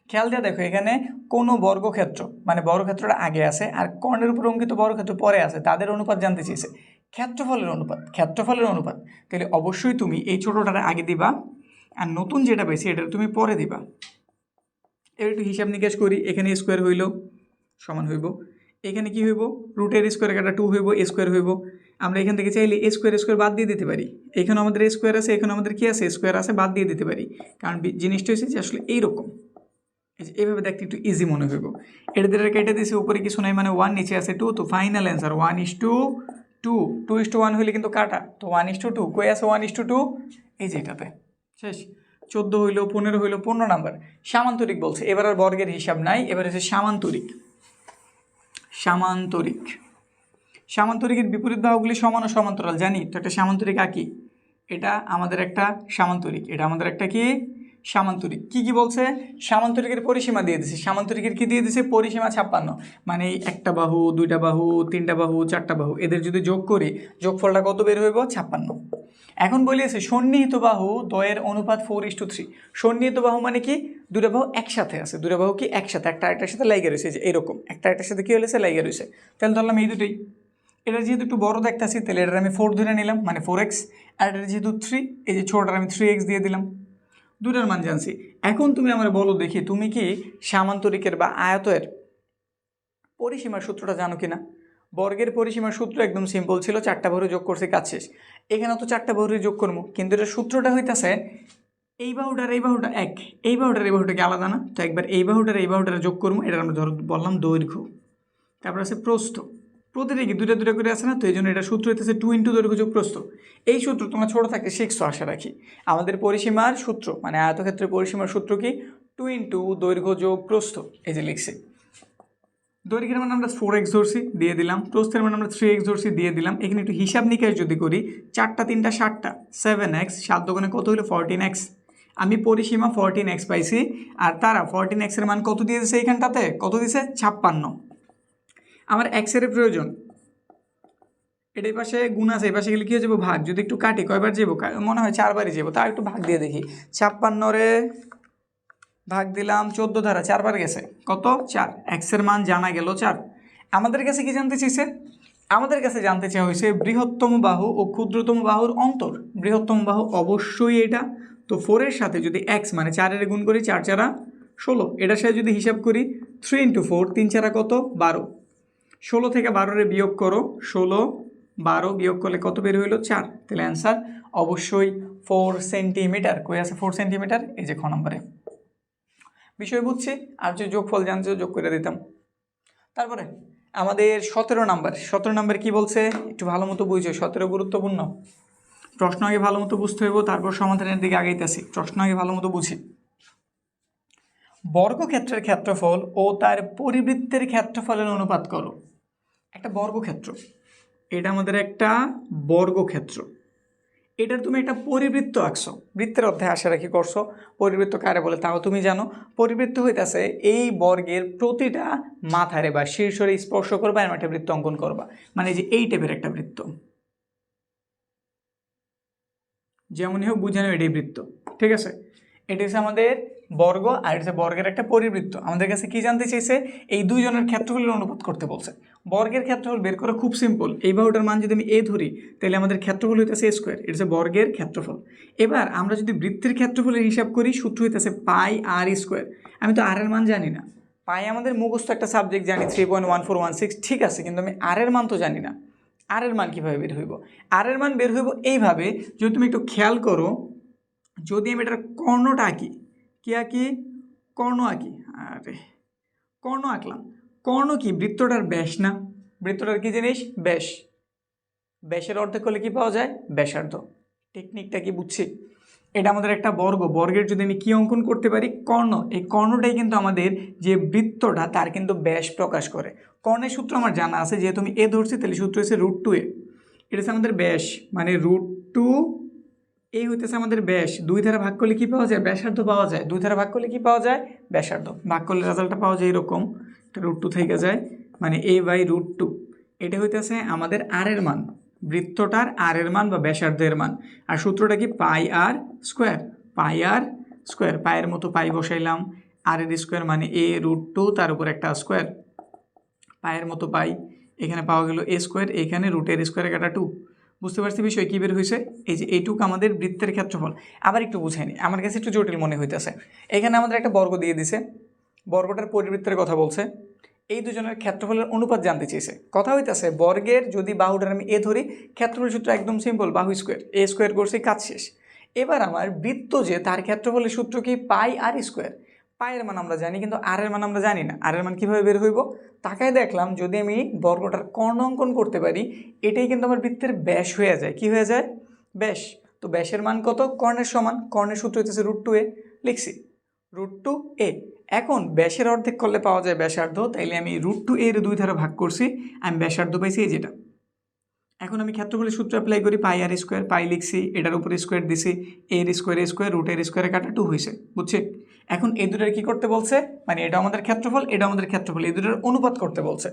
খেয়াল দিয়ে দেখো, এখানে কোনো বর্গক্ষেত্র, মানে বর্গক্ষেত্রটা আগে আছে আর কর্ণের উপর অঙ্কিত বর্গক্ষেত্র পরে আছে, তাদের অনুপাত জানতে চেয়েছে। ক্ষেত্রফলের অনুপাত, ক্ষেত্রফলের অনুপাত। তাহলে অবশ্যই তুমি এই ছোটোটার আগে দিবা, আর নতুন যেটা পেয়েছি এটা তুমি পরে দিবা। এবার একটু হিসাব নিকাশ করি। এখানে স্কোয়ার হইল, সমান হইব, এখানে কি হইব? √2 কাটা 2 হইব, a² হইব। আমরা এখান থেকে চাইলে a² বাদ দিয়ে দিতে পারি। এখানে আমাদের a² আছে, এখানে আমাদের কি আছে? স্কোয়ার আছে, বাদ দিয়ে দিতে পারি। কারণ জিনিসটা হচ্ছে যে আসলে এইরকম, এইভাবে দেখতে একটু ইজি মনে হইব। এটা দিয়ে কেটে দিয়েছে, উপরে কিছু নাই মানে 1, নিচে আছে 2। তো ফাইনাল অ্যান্সার 1:2। 2:1 হইলে কিন্তু কাটা, তো 1:2। কই আছে 1:2? এই যে এটাতে। শেষ। 14 হইল, 15 হইল, 15 নাম্বার সামান্তরিক বলছে। এবার আর বর্গের হিসাব নাই, এবার হচ্ছে সামান্তরিক। সামান্তরিক, সামান্তরিকের বিপরীত বাহুগুলি সমান ও সমান্তরাল জানি তো। একটা সামান্তরিক আঁকি, এটা আমাদের একটা সামান্তরিক, এটা আমাদের একটা কি সামান্তরিক কি কি বলছে, সামান্তরিকের পরিসীমা দিয়ে দিছে, সামান্তরিকের কি দিয়ে দিছে, পরিসীমা 56, মানে এই একটা বাহু, দুইটা বাহু, তিনটা বাহু, চারটা বাহু, এদের যদি যোগ করি যোগফলটা কত বের হইব, 56। এখন বলিয়েছে সন্নিহিত বাহু দ্বয়ের অনুপাত 4:3। সন্নিহিত বাহু মানে কি, দুটা বাহু একসাথে আছে, দুটা বাহু কি একসাথে, একটা আরেকটার সাথে লাইগা রয়েছে, যে এরকম একটা আরেকটার সাথে কি হয়েছে, লাইগা রয়েছে। তাহলে ধরলাম এই দুটোই, এটা যেহেতু একটু বড় দেখতেছি তাহলে এটার আমি 4 ধরে নিলাম, মানে 4x, আর এটা যেহেতু 3, এই যে ছোটটার আমি 3x দিয়ে দিলাম, দুটার মান জানছি। এখন তুমি আমার বলো দেখি, তুমি কি সামান্তরিকের বা আয়তের পরিসীমার সূত্রটা জানো কিনা? বর্গের পরিসীমার সূত্র একদম সিম্পল ছিল, চারটা বাহু যোগ করছে, কাজ শেষ। এখানে তো চারটা বাহু যোগ করবো, কিন্তু এটা সূত্রটা হইতাছে এই বাহুটার এই বাহুটা এক, এই বাহুটার এই বাহুটাকে আলাদা না, তো একবার এই বাহুটার এই বাহুটার যোগ করবো, এটা আমরা ধরো বললাম দৈর্ঘ্য, তারপর আছে প্রস্থ, প্রতিটা কি দুটা দুটা করে আছে না, তো এই জন্য এটা সূত্র হইতেছে 2 × দৈর্ঘ্য যোগ প্রস্থ। এই সূত্র তোমরা ছোটো থাকতে শিখছো আশা রাখি। আমাদের পরিসীমার সূত্র মানে আয়তক্ষেত্রের পরিসীমার সূত্র কি, 2 × দৈর্ঘ্য যোগ প্রস্থ, এই যে লিখছি। দৈর্ঘ্যের মান আমরা 4x ধরছি, দিয়ে দিলাম, প্রস্থের মান আমরা 3x ধরছি, দিয়ে দিলাম। এখানে একটু হিসাব নিকাশ যদি করি, 4টা 3টা 7টা, 7x, 7 দোকানে কত হলো 14x, আমি পরিসীমা 14x পাইছি, আর তারা 14x এর মান কত দিয়ে দিছে, এইখানটাতে কত দিছে, 56। আমার x এর প্রয়োজন, এটা এই পাশে গুণ আছে, এই পাশে গেলে কী হয়ে যাবো, ভাগ, যদি একটু কাটি কয়বার যাবো, মনে হয় 4বারই যাবো, তার একটু ভাগ দিয়ে দেখি, 56 ভাগ দিলাম 14 দ্বারা, 4বার গেছে, কত 4, x এর মান জানা গেল 4। আমাদের কাছে কি জানতে চাইছে, আমাদের কাছে জানতে চাওয়া হয়েছে বৃহত্তম বাহু ও ক্ষুদ্রতম বাহুর অন্তর। বৃহত্তম বাহু অবশ্যই এটা, তো 4 এর সাথে যদি x মানে 4 গুণ করি, 4 4 16, এটার সাথে যদি হিসাব করি 3 × 4, 3 4 কত 12, 16 থেকে 12 বিয়োগ করো, 16 12 বিয়োগ করলে কত বের হইলো 4, তাহলে অ্যান্সার অবশ্যই 4 সেন্টিমিটার। কই আছে 4 সেন্টিমিটার, এই যে খ নম্বরে। বিষয় বুঝছি, আর যে যোগফল জানছো যোগ করে দিতাম। তারপরে আমাদের 17 নাম্বার কি বলছে, একটু ভালো মতো বুঝছো, 17 গুরুত্বপূর্ণ প্রশ্ন, আগে ভালো মতো বুঝতে হইব, তারপর সমাধানের দিকে আগাইতেছি, প্রশ্ন আগে ভালো মতো বুঝি। বর্গক্ষেত্রের ক্ষেত্রফল ও তার পরিবৃত্তের ক্ষেত্রফলের অনুপাত করো। একটা বর্গক্ষেত্র, এটা আমাদের একটা বর্গক্ষেত্র, এটার তুমি একটা পরিবৃত্ত আঁকছো, বৃত্তের অধ্যায় আশা রাখি করছো, পরিবৃত্ত কারে বলে তাও তুমি জানো। পরিবৃত্ত হইতেছে এই বর্গের প্রতিটা মাথারে বা শীর্ষরে স্পর্শ করবা, এমন একটা বৃত্ত অঙ্কন করবা, মানে যে এই টাইপের একটা বৃত্ত, যেমনই হোক বুঝে নেব এটাই বৃত্ত, ঠিক আছে। এটা হচ্ছে আমাদের বর্গ, আর এটা হচ্ছে বর্গের একটা পরিবৃত্ত। আমাদের কাছে কি জানতে চাইছে, এই দুইজনের ক্ষেত্রফলের অনুপাত করতে বলছে। বর্গের ক্ষেত্রফল বের করা খুব সিম্পল, এই বাহুটার মান যদি আমি এ ধরি তাহলে আমাদের ক্ষেত্রফল হইতেছে a স্কোয়ার, এটা হচ্ছে বর্গের ক্ষেত্রফল। এবার আমরা যদি বৃত্তের ক্ষেত্রফলের হিসাব করি, সূত্র হইতেছে পাই r স্কোয়ার। আমি তো r এর মান জানি না, পাই আমাদের মুখস্থ একটা সাবজেক্ট, জানি 3.1416, ঠিক আছে, কিন্তু আমি r এর মান তো জানি না। আর এর মান কীভাবে বের হইব, আর এর মান বের হইব এইভাবে, যদি তুমি একটু খেয়াল করো, যদি আমি এটার কর্ণটা আঁকি, কি আঁকি, কর্ণ আঁকি, আরে কর্ণ আঁকলাম, কর্ণ কি বৃত্তটার ব্যাস না, বৃত্তটার কি জিনিস, ব্যাস, ব্যাসের অর্ধেক করলে কি পাওয়া যায়, ব্যাসার্ধ। টেকনিকটা কি বুঝছি, এটা আমাদের একটা বর্গ, বর্গের যদি আমি কি অঙ্কন করতে পারি, কর্ণ, এই কর্ণটাই কিন্তু আমাদের যে বৃত্তটা তার কিন্তু ব্যাস প্রকাশ করে। কর্ণের সূত্র আমার জানা আছে, যেহেতু আমি এ ধরছি তাহলে সূত্র হচ্ছে √2a, এটা হচ্ছে আমাদের ব্যাস, মানে √2 এই হইতেছে আমাদের ব্যাস, 2 ধারা ভাগ করলে কি পাওয়া যায়, ব্যাসার্ধ পাওয়া যায়, 2 ধারা ভাগ করলে কি পাওয়া যায়, ব্যাসার্ধ, ভাগ করলে রেজাল্টটা পাওয়া যায় এরকম, এটা √2 থেকে যায়, মানে a/√2, এটা হইতেছে আমাদের আর এর মান, বৃত্তটার আর এর মান বা ব্যাসার্ধের মান। আর সূত্রটা কি পাই r স্কোয়ার, পাই r স্কোয়ার, পায়ের মতো পাই বসাইলাম, আর এর স্কোয়ার মানে a√2, তার উপর একটা স্কোয়ার, পায়ের মতো পাই, এখানে পাওয়া গেল a স্কোয়ার, এখানে √এর স্কোয়ারে কাটা 2। বুঝতে পারছি বিষয় কী বের হয়েছে, এই যে এইটুকু আমাদের বৃত্তের ক্ষেত্রফল। আবার একটু বুঝাইনি, আমার কাছে একটু জটিল মনে হইতেছে। এখানে আমাদের একটা বর্গ দিয়ে দিছে, বর্গটার পরিবৃত্তের কথা বলছে, এই দুজনের ক্ষেত্রফলের অনুপাত জানতে চেয়েছে। কথা হইতেছে বর্গের যদি বাহুটার আমি এ ধরি, ক্ষেত্রফল সূত্র একদম সিম্পল, বাহু স্কোয়ার, এ স্কোয়ার করছি, কাজ শেষ। এবার আমার বৃত্ত যে, তার ক্ষেত্রফলের সূত্র কি পাই r স্কোয়ার, পায়ের মান আমরা জানি কিন্তু আর এর মান আমরা জানি না, আর এর মান কীভাবে বের হইব, তাকায় দেখলাম যদি আমি বর্গটার কর্ণ অঙ্কন করতে পারি, এটাই কিন্তু আমার বৃত্তের ব্যাস হয়ে যায়, কি হয়ে যায়, ব্যাস। তো ব্যাসের মান কত, কর্ণের সমান, কর্ণের সূত্র হচ্ছে √2a, লিখছি √2a। এখন ব্যাসের অর্ধেক করলে পাওয়া যায় ব্যাসার্ধ, তাইলে আমি √2a এর 2 ধারা ভাগ করছি, আমি ব্যাসার্ধ পাইছি এই যেটা, এখন আমি ক্ষেত্রফলের সূত্র অ্যাপ্লাই করি, পাই আর স্কোয়ার, পাই লিখছি, এটার উপরে স্কোয়ার দিছি, এর স্কোয়ার রুটের স্কোয়ারে কাটা 2 হয়েছে, বুঝছি। এখন এই দুটোর কি করতে বলছে, মানে এটা আমাদের ক্ষেত্রফল, এটা আমাদের ক্ষেত্রফল, এই দুটোর অনুপাত করতে বলছে।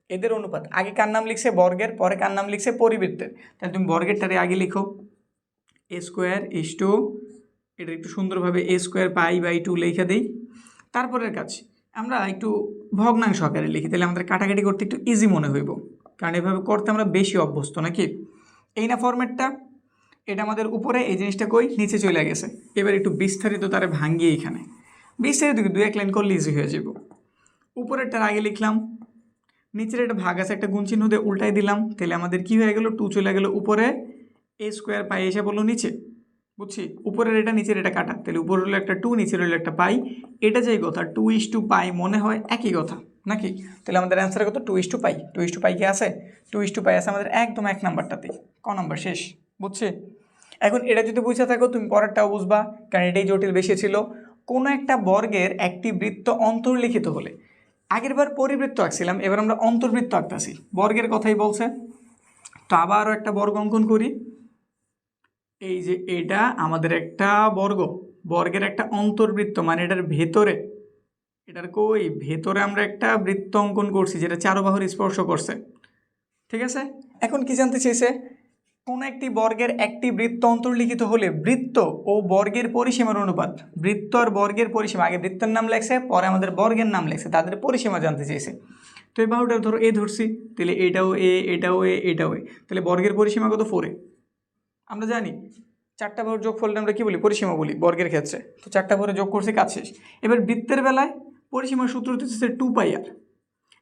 এদের অনুপাত, আগে কার নাম লিখছে বর্গের, পরে কার নাম লিখছে পরিবৃত্তের। তাহলে তুমি বর্গেরটারে আগে লিখো, এ স্কোয়ার ইস টু, এটা একটু সুন্দরভাবে এ স্কোয়ার পাই বাই 2 লিখে দিই। তারপরের কাজ আমরা একটু ভগ্নাংশ আকারে লিখি, তাহলে আমাদের কাটাকাটি করতে একটু ইজি মনে হইব, কারণ এভাবে করতে আমরা বেশি অভ্যস্ত নাকি। এই না ফরম্যাটটা, এটা আমাদের উপরে, এই জিনিসটা কই নিচে চলে গেছে। এবার একটু বিস্তারিত তারে ভাঙিয়ে এখানে বিস্তারিত 2-1 লাইন করলে ইজি হয়ে যাব। উপরেরটার আগে লিখলাম, নিচের একটা ভাগ আছে, একটা গুণ চিহ্ন দিয়ে উল্টাই দিলাম, তাহলে আমাদের কি হয়ে গেল, 2 চলে গেল উপরে, এ স্কোয়ার পাই এসে বললো নিচে, বুঝছি। উপরের এটা নিচের এটা কাটা, তাহলে উপরে হলো একটা 2, নিচের হলো একটা পাই, এটা যেই কথা 2:2 পাই মনে হয় একই কথা নাকি। তাহলে আমাদের অ্যান্সার কত, 2:2 পাই। 2:2 পাই কি আছে, 2:2 পাই আছে আমাদের একদম 1 নাম্বারটাতে, ক নাম্বার শেষ, বুঝছি। এখন এটা যদি বুঝে থাকো তুমি পরেরটাও বুঝবা, কারণ এটাই জটিল বেশি ছিল। কোনো একটা বর্গের একটি বৃত্ত অন্তর্লিখিত হলে, আগের বার পরিবৃত্ত আঁকছিলাম, এবার আমরা অন্তর্বৃত্ত আঁকতেছি, বর্গের কথাই বলছে। তো আবারও একটা বর্গ অঙ্কন করি। এই যে এটা আমাদের একটা বর্গ, বর্গের একটা অন্তর্বৃত্ত, মানে এটার ভেতরে, এটার কই ভেতরে আমরা একটা বৃত্ত অঙ্কন করছি যেটা চারবাহুর স্পর্শ করছে, ঠিক আছে। এখন কি জানতে চেয়েছে, কোন একটি বর্গের একটি বৃত্ত অন্তর্লিখিত হলে বৃত্ত ও বর্গের পরিসীমার অনুপাত, বৃত্ত আর বর্গের পরিসীমা, আগে বৃত্তের নাম লেখছে পরে আমাদের বর্গের নাম লেখছে, তাদের পরিসীমা জানতে চেয়েছে। তো এই বাহুটা ধরো এ ধরছি, তাহলে এটাও এ, এটাও এ, এটাও এ, তাহলে বর্গের পরিসীমা কত 4 আমরা জানি। 4টা বাহুর যোগফলটা আমরা কি বলি, পরিসীমা বলি বর্গের ক্ষেত্রে। তো 4টা বাহুরে যোগ করছি, কাজ শেষ। এবার বৃত্তের বেলায় পরিসীমার সূত্র হচ্ছে 2 পাই আর।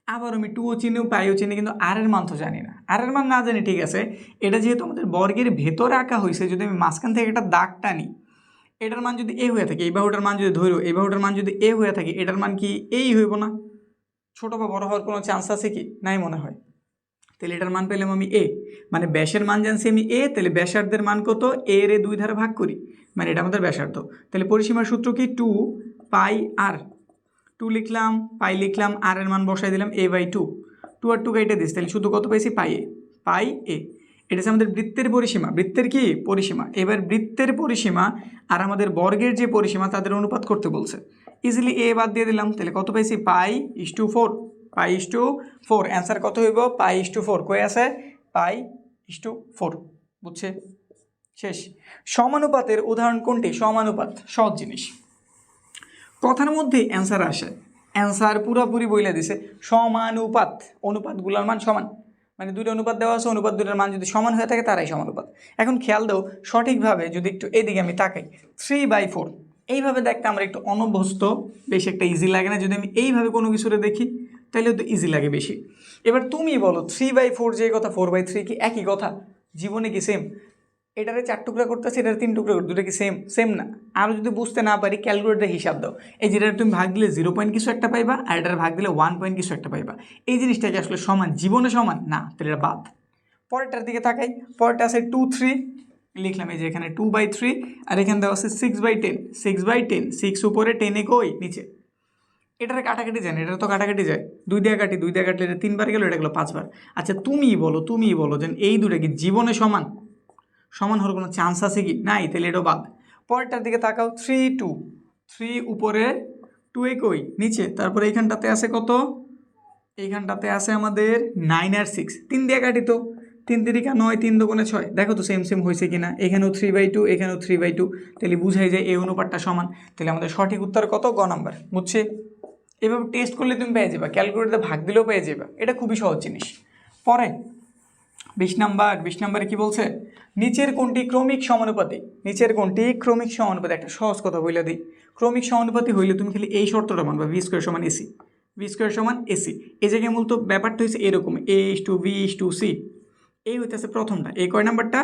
আবার আমি 2ও চিনি, পাইও চিনি, কিন্তু আর এর মান তো জানি না। আর এর মান না জানি, ঠিক আছে, এটা যেহেতু আমাদের বর্গের ভেতরে আঁকা হয়েছে, যদি আমি মাঝখান থেকে একটা দাগ টানি, এটার মান যদি এ হয়ে থাকে, এই বাহুটার মান যদি ধরো, এই বাহুটার মান যদি এ হয়ে থাকে, এটার মান কি এই হইব না? ছোট বা বড় হওয়ার কোনো চান্স আছে কি, নাই মনে হয়। তাহলে এটার মান পেলাম আমি এ, মানে ব্যাসের মান জানছি আমি এ, তাহলে ব্যাসার্ধের মান কত, এ রে 2 ধারে ভাগ করি, মানে এটা আমাদের ব্যাসার্ধ। তাহলে পরিসীমার সূত্র কি, 2 পাই আর, 2 লিখলাম, পাই লিখলাম, আর এর মান বসাই দিলাম a বাই 2, 2 আর 2 কেটে দিস, তাহলে শুধু কত পাইছি, পাই এ, পাই এ। এটা হচ্ছে আমাদের বৃত্তের পরিসীমা, বৃত্তের কি পরিসীমা। এবার বৃত্তের পরিসীমা আর আমাদের বর্গের যে পরিসীমা তাদের অনুপাত করতে বলছে, ইজিলি এ বাদ দিয়ে দিলাম, তাহলে কত পাইছি, পাই is to 4, pi is to 4। Answer কত হইব, পাই ইস টু 4, কই আছে, পাই ইস টু 4, বুঝছে, শেষ। সমানুপাতের উদাহরণ কোনটি, সমানুপাত সহজ জিনিস, কথার মধ্যে অ্যান্সার আসে, অ্যান্সার পুরোপুরি বইলে দিছে। সমানুপাত, অনুপাতগুলোর মান সমান, মানে দুটো অনুপাত দেওয়া আছে, অনুপাত দুটোর মান যদি সমান হয়ে থাকে তারাই সমানুপাত। এখন খেয়াল দাও সঠিকভাবে, যদি একটু এদিকে আমি তাকাই, 3/4 এইভাবে দেখতে আমরা একটু অনভ্যস্ত, বেশি একটা ইজি লাগে না। যদি আমি এইভাবে কোনো কিছুরে দেখি তাহলে তো ইজি লাগে বেশি। এবার তুমি বলো 3/4 যে কথা, 4/3 কি একই কথা, জীবনে কি সেম? এটারে 4 টুকরা করতেছে, এটার 3 টুকরা করতে, দুটো কি সেম? সেম না। আরও যদি বুঝতে না পারি, ক্যালকুলেটরে হিসাব দাও, এই যেটার তুমি ভাগ দিলে 0 পয়েন্ট কিছু একটা পাইবা, আর এটার ভাগ দিলে 1 পয়েন্ট কিছু একটা পাইবা। এই জিনিসটাকে আসলে সমান, জীবনে সমান না, তাহলে এটা বাদ। পরেরটার দিকে তাকাই, পরেরটা আছে 2/3 লিখলাম, এই যে এখানে 2/3, আর এখানে দেওয়া আছে 6/10, 6/10, 6 উপরে 10 কই নিচে। এটার কাটাকাটি যায় না, এটা তো কাটাকাটি যায়, 2 দিয়ে কাটি, 2 দিয়ে কাটলে এটা 3 বার গেল, এটা গেলো 5 বার। আচ্ছা তুমিই বলো যে এই দুটা কি জীবনে সমান? সমান হওয়ার কোনো চান্স আছে কি, নাই, তাহলে এটাও বাদ। পরেরটার দিকে তাকাও, 3/2, 3 উপরে 2 কই নিচে, তারপরে এইখানটাতে আছে কত, এইখানটাতে আছে আমাদের 9 আর 6, 3 দিয়ে কাটি, তো 3 তিরিকা 9, 3 দুগুণে 6, দেখো তো সেম সেম হয়েছে কিনা, এখানেও 3/2, এখানেও 3/2, তাহলে বুঝাই যায় এই অনুপাতটা সমান। তাহলে আমাদের সঠিক উত্তর কত, গ নাম্বার, বুঝছে। এভাবে টেস্ট করলে তুমি পেয়ে যাবা, ক্যালকুলেটরে ভাগ দিলেও পেয়ে যাবা, এটা খুবই সহজ জিনিস। পরে 20 নাম্বারে কি বলছে, নিচের কোনটি ক্রমিক সমানুপাতি, নিচের কোনটি ক্রমিক সমানুপাতি, একটা সহজ কথা বলে দিই। ক্রমিক সমানুপাতি হইলে তুমি খালি এই শর্তটা মানবা, ভি স্কোয়ার সমান এসি, ভি স্কোয়ার সমান এসি। এই জায়গায় মূলত ব্যাপারটা হচ্ছে এরকম, A is to B is to C. এই হইতেছে প্রথমটা, এ কয় নাম্বারটা,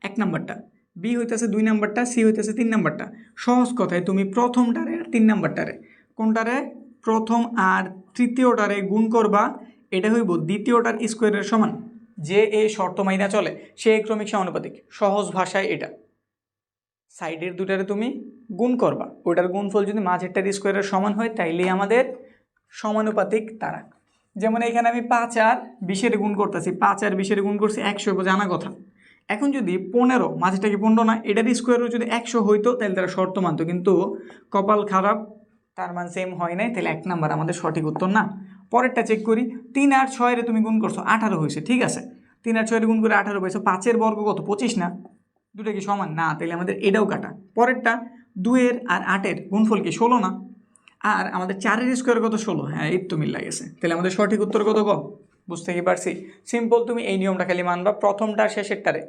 1 নাম্বারটা, বি হইতেছে 2 নাম্বারটা, সি হইতেছে 3 নাম্বারটা। সহজ কথায় তুমি প্রথমটারে আর 3 নাম্বারটারে, কোনটারে, প্রথম আর তৃতীয়টারে গুণ করবা, এটা হইব দ্বিতীয়টার স্কোয়ারের সমান। যে এই শর্ত মাইনা চলে সে ক্রমিক সমানুপাতিক, সহজ ভাষায় এটা। সাইডের দুটারে তুমি গুণ করবা, ওটার গুণফল যদি মাঝেরটার স্কোয়ারের সমান হয় তাইলেই আমাদের সমানুপাতিক তারা। যেমন এখানে আমি 5 আর 20 গুণ করতেছি, 5 আর 20 গুণ করছি 100 জানা কথা। এখন যদি 15, মাঝেটা কি 15 না, এটার স্কোয়ারও যদি 100 হইতো তাহলে তারা শর্ত মানতো, কিন্তু কপাল খারাপ, তার মান সেম হয় নাই, তাহলে 1 নাম্বার আমাদের সঠিক উত্তর না। পরেরটা চেক করি, 3 আর 6 তুমি গুণ করছো 18 হয়েছে, ঠিক আছে, 3 আর 6 গুণ করে 18 পাইছো, 5 বর্গ কত 25 না, দুটো কি সমান না, তাহলে আমাদের এটাও কাটা। পরেরটা 2 আর 8 গুণফল কি 16 না, আর আমাদের 4 স্কোয়ার কত 16, হ্যাঁ এই তো মিল লাগেছে, তাহলে আমাদের সঠিক উত্তর কত ক, বুঝতে কি পারছি? সিম্পল, তুমি এই নিয়মটা খালি মানবা, প্রথমটা শেষেরটারে,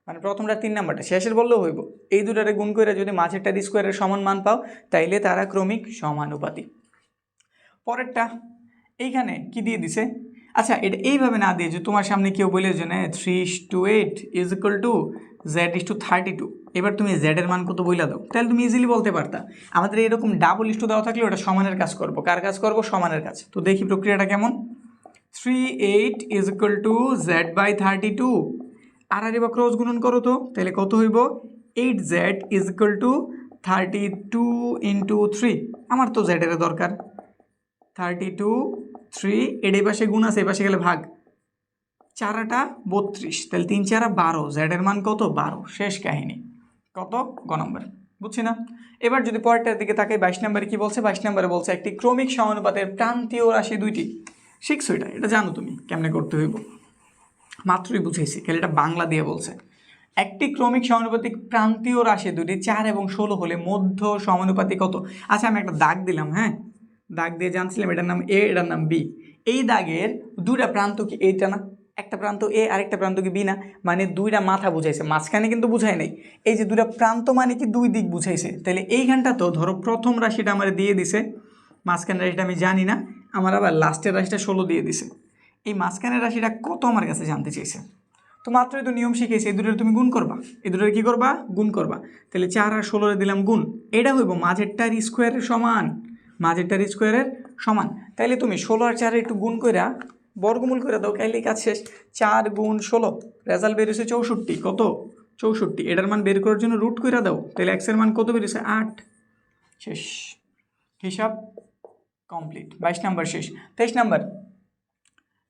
মানে প্রথমটা 3 নাম্বারটা শেষের বললেও হইব, এই দুটারে গুণ করে যদি মাঝেরটার স্কোয়ারের সমান মান পাও তাইলে তারা ক্রমিক সমানুপাতি। পরেরটা এইখানে কি দিয়ে দিছে, আচ্ছা এটা এইভাবে না দিয়ে যে তোমার সামনে কেউ বলে যে 3:8 ইজ ইকুয়াল টু Z:32, এবার তুমি Z এর মান কত বইলা দাও, তাহলে তুমি ইজিলি বলতে পারতা। আমাদের এরকম ডাবল ইস্টু দেওয়া থাকলে ওটা সমানের কাজ করব, কার কাজ করব, সমানের কাজ। তো দেখি প্রক্রিয়াটা কেমন, 3:8 ইজ ইকুয়াল টু Z/32, আর এবার ক্রস গুণন করো তো, তাহলে কত হইব, 8Z is equal to 32 into 3, আমার তো Z এর দরকার, 32 3, এর এই পাশে গুণ আছে, এই পাশে গেলে ভাগ, 4টা 32, তাহলে 3 4 12, Z এর মান কত 12, শেষ কাহিনী। কত গ নম্বর, বুঝছি না? এবার যদি পরেরটার দিকে তাকাই, 22 নম্বরে কি বলছে, 22 নম্বরে বলছে একটি ক্রমিক সমানুপাতের প্রান্তীয় রাশি দুইটি, শিখছো এটা জানো তুমি কেমনে করতে হইব, মাত্রই বুঝাইছি, খালি এটা বাংলা দিয়ে বলছে। একটি ক্রমিক সমানুপাতিক প্রান্তীয় রাশি দুটি 4 এবং 16 হলে মধ্য সমানুপাতি কত? আচ্ছা আমি একটা দাগ দিলাম, হ্যাঁ দাগ দিয়ে জানছিলাম এটার নাম এ, এটার নাম বি। এই দাগের দুটা প্রান্ত কি এইটা না, একটা প্রান্ত এ আরেকটা প্রান্ত কি বি না, মানে দুইটা মাথা বুঝাইছে, মাঝখানে কিন্তু বুঝাই নাই। এই যে দুটা প্রান্ত মানে কি দুই দিক বুঝাইছে, তাহলে এইখানটা তো ধরো প্রথম রাশিটা আমার দিয়ে দিছে, মাঝখানের রাশিটা আমি জানি না, আমার আবার লাস্টের রাশিটা 16 দিয়ে দিছে, এই মাঝখানের রাশিটা কত আমার কাছে জানতে চাইছে। তো মাত্রই তো নিয়ম শিখেছি, এই দুটোর তুমি গুণ করবা, এই দুটোর কী করবা, গুণ করবা, তাহলে 4 আর 16 দিলাম গুণ, এটা হইব মাঝেরটার স্কোয়ারের সমান, মাঝেরটার স্কোয়ারের সমান। তাইলে তুমি 16 আর 4 একটু গুণ কইরা বর্গমূল করে দাও, তাইলে কাজ শেষ। 4 গুণ 16, রেজাল্ট বেরিয়েছে 64, কত 64, এটার মান বের করার জন্য রুট কইরা দাও, তাহলে এক্সের মান কত বেরিয়েছে 8, শেষ, হিসাব কমপ্লিট। 22 নাম্বার শেষ। 23 number,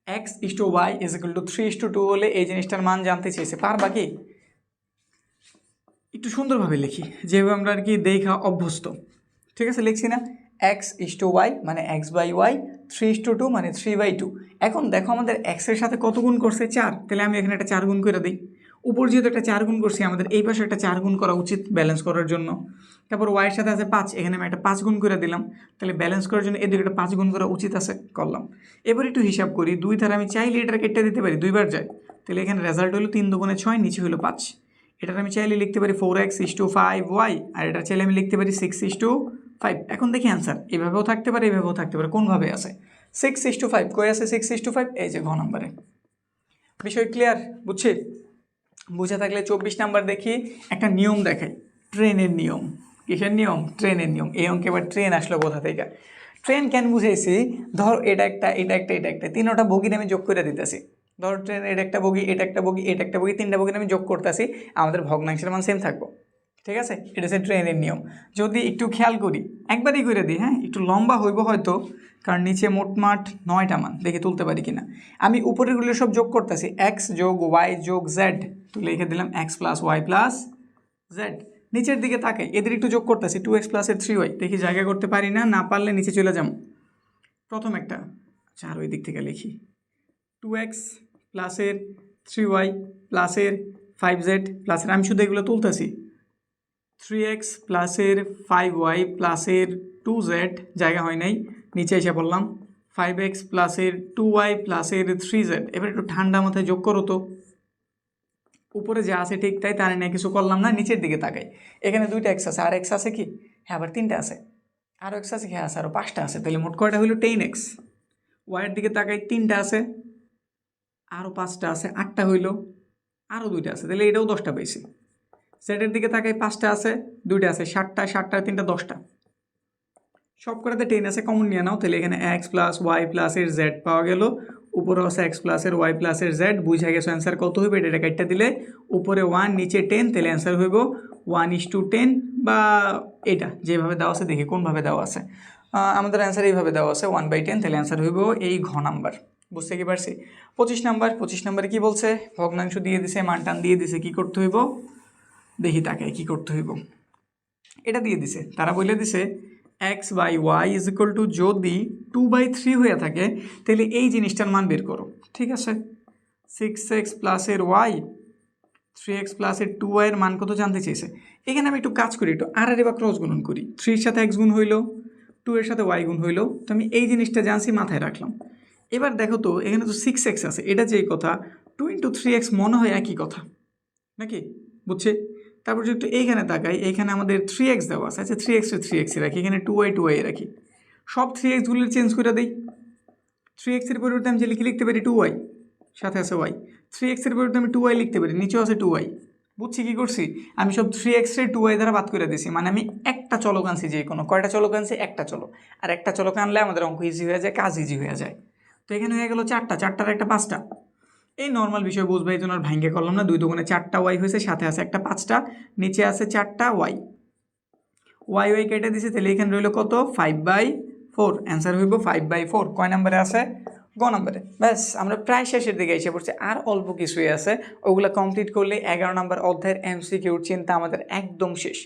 x/y is equal to 3:2 হলে এই জিনিসটার মান জানতে চেয়েছে, পারবা কি? একটু সুন্দরভাবে লিখি, যেভাবে আমরা আর কি দেখা অভ্যস্ত, ঠিক আছে, লিখছি না, x/y মানে x/y, 3:2 মানে 3/2। এখন দেখো আমাদের x এর সাথে কত গুণ করছে 4, তাহলে আমি এখানে একটা 4 গুণ করে দিই, উপর যেহেতু একটা 4 গুণ করছি আমাদের এই পাশে একটা 4 গুণ করা উচিত ব্যালেন্স করার জন্য। তারপর y এর সাথে আছে 5, এখানে আমি একটা 5 গুণ করে দিলাম, তাহলে ব্যালেন্স করার জন্য এদিকে একটা 5 গুণ করা উচিত আছে, করলাম। এবার একটু হিসাব করি, 2 ধারা আমি চাইলে এটার কেটে দিতে পারি, দুইবার যায়, তাহলে এখানে রেজাল্ট হলো 3 দুগুণে 6, নিচে হলো 5। এটার আমি চাইলে লিখতে পারি 4x/5y, আর এটা চাইলে আমি লিখতে পারি 6/5। এখন দেখি অ্যান্সার এভাবেও থাকতে পারে, এভাবেও থাকতে পারে, কোনভাবে আছে 6/5, কই আছে 6/5, এই যে ঘ নম্বরে। বিষয় ক্লিয়ার, বুঝছি? বুঝে থাকলে 24 নাম্বার দেখি, একটা নিয়ম দেখাই, ট্রেনের নিয়ম। কিসের নিয়ম? ট্রেনের নিয়ম। এই অঙ্কে এবার ট্রেন আসলো কোথা থেকে? ট্রেন কেন বুঝাইছি, ধর এটা একটা, এটা একটা, এটা একটা, 3টা বগির আমি যোগ করে দিতেছি। ধর ট্রেন এটা একটা বগি, এটা একটা বগি, এটা একটা বগি, 3টা বগির আমি যোগ করতেছি, আমাদের ভগ্নাংশের মান সেম থাকবো, ঠিক আছে? এটা হচ্ছে ট্রেনের নিয়ম। যদি একটু খেয়াল করি, একবারই করে দিই, হ্যাঁ একটু লম্বা হইব হয়তো, কারণ নিচে মোটমাট 9টা মান, দেখি তুলতে পারি কিনা। আমি উপরেরগুলো সব যোগ করতেছি, এক্স যোগ ওয়াই যোগ জেড, তুলে লিখে দিলাম x + y + z। নিচের দিকে তাকাই, এদের একটু যোগ করতেছি, 2x + 3y, দেখি জায়গা করতে পারি না, না পারলে নিচে চলে যাম। প্রথম একটা, আচ্ছা আর ওই দিক থেকে লিখি, 2x + 3y + 5z + আমি শুধু এগুলো তুলতেছি, 3x + 5y + 2z, জায়গা হয় নাই, নিচে এসে পড়লাম, 5x + 2y + 3z। এবার একটু ঠান্ডা মাথায় যোগ করো তো, উপরে যা আছে ঠিক তাই, তার নিয়ে কিছু করলাম না, নিচের দিকে তাকাই, এখানে 2টা x আছে, আর x আছে কি, হ্যাঁ আবার 3টা আছে, আরও x আছে কি, হ্যাঁ আছে আরও 5টা আছে, তাহলে মোট কয়টা হইল 10x। ওয়াইয়ের দিকে তাকাই, 3টা আছে, আরও 5টা আছে, 8টা হইল, আরও 2টা আছে, তাহলে এটাও 10টা পেয়েছি। জেডের দিকে তাকাই, 5টা আছে, 2টা আছে, 7টা, 7টা 3টা 10টা, সব কটাতে 10 আছে, কমন নিয়ে নাও, তাহলে এখানে x + y + এর z পাওয়া গেল, উপরে আছে x + এর y + এর z, বুঝা গেছে অ্যান্সার কত হইবে, এটা কাটটা দিলে উপরে 1 নিচে 10, তাহলে অ্যান্সার হইব 1:10, বা এটা যেভাবে দেওয়া আছে, দেখি কোনভাবে দেওয়া আছে। আমাদের অ্যান্সার এইভাবে দেওয়া আছে 1/10, তাহলে অ্যান্সার হইব এই ঘ নাম্বার। বুঝতে কি পারছি? 25 নাম্বারে কি বলছে? ভগ্নাংশ দিয়ে দিছে, মান টান দিয়ে দিছে, কি করতে হইব দেখি তাকায় কি করতে হইব। এটা দিয়ে দিছে, তারা বলে দিছে x/y ইজ ইকুয়াল টু যদি 2/3 হয়ে থাকে তাহলে এই জিনিসটার মান বের করো। ঠিক আছে, 6x প্লাসের y 3x প্লাসের 2y এর মান কত জানতে চেয়েছে। এখানে আমি একটু কাজ করি, একটু আর বা ক্রস গুণন করি। 3 এর সাথে x গুণ হইলো, 2 এর সাথে y গুণ হইলো, তো আমি এই জিনিসটা জানছি, মাথায় রাখলাম। এবার দেখো তো এখানে তো 6x আছে, এটা যেই কথা 2 × 3x মনে হয় একই কথা নাকি, বুঝছে? তারপর যদি একটু এইখানে তাকাই, এইখানে আমাদের 3x দেওয়া আছে, আচ্ছা 3x 3x রাখি, এখানে 2y রাখি, সব 3xগুলো চেঞ্জ করে দিই। 3x এর পরিবর্তে আমি যে লিখতে পারি 2y, সাথে আছে y। 3x এর পরিবর্তে আমি 2y লিখতে পারি, নিচেও আছে 2y। বুঝছি কি করছি? আমি সব 3x এর 2y দ্বারা বাদ করে দিয়েছি, মানে আমি একটা চলক আনছি, যে কোনো কয়টা চলক আনছি, একটা চলক। আর একটা চলক আনলে আমাদের অঙ্ক ইজি হয়ে যায়, কাজ ইজি হয়ে যায়। তো এখানে হয়ে গেল 4টা, 4টার একটা 5টা। এই নর্মাল বিষয় বুঝবে, এই জন্য আর ভাঙ্গে করলাম না। 2 দুগুণে 4টা y হয়েছে, সাথে আছে একটা 5টা, নিচে আছে 4টা y। y কেটে দিছে, তাহলে এখানে রইল কত? 5/4। অ্যান্সার হইব 5/4। কয় নাম্বারে আছে? গ নাম্বারে। ব্যাস, আমরা প্রায় শেষের দিকে এসে পড়ছি, আর অল্প কিছুই আছে। ওগুলো কমপ্লিট করলে 11 নম্বর অধ্যায়ের এমসিকিউর চিন্তা আমাদের একদম শেষ,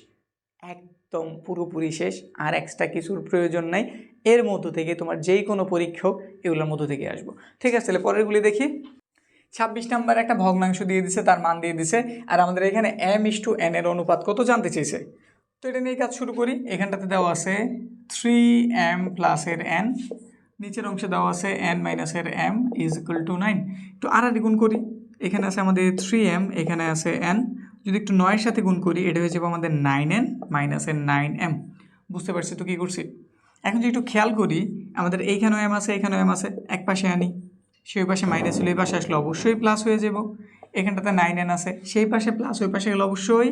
একদম পুরোপুরি শেষ। আর এক্সট্রা কিছুর প্রয়োজন নাই। এর মধ্য থেকে তোমার যেই কোনো পরীক্ষা হোক, এগুলোর মধ্য থেকে আসবো। ঠিক আছে, তাহলে পরেরগুলি দেখি। 26 নাম্বার একটা ভগ্নাংশ দিয়ে দিছে, তার মান দিয়ে দিছে, আর আমাদের এখানে m/n এর অনুপাত কত জানতে চেয়েছে। তো এটা নিয়ে কাজ শুরু করি। এখানটাতে দেওয়া আছে 3m প্লাসের n, নিচের অংশে দেওয়া আছে n মাইনাসের m ইজ ইকুয়াল টু 9। একটু আড়াআড়ি গুণ করি, এখানে আছে আমাদের 3m, এখানে আছে n, যদি একটু 9 এর সাথে গুণ করি এটা হয়ে যাবে আমাদের 9n মাইনাসের 9m। বুঝতে পারছি তো কী করছি? এখন যদি একটু খেয়াল করি, আমাদের এইখানেও m আছে, এখানেও m আছে, এক পাশে আনি, সেই পাশে মাইনাস হলে এই পাশে আসলে অবশ্যই প্লাস হয়ে যাব। এখানটাতে 9n আছে, সেই পাশে প্লাস, ওই পাশে গেলে অবশ্যই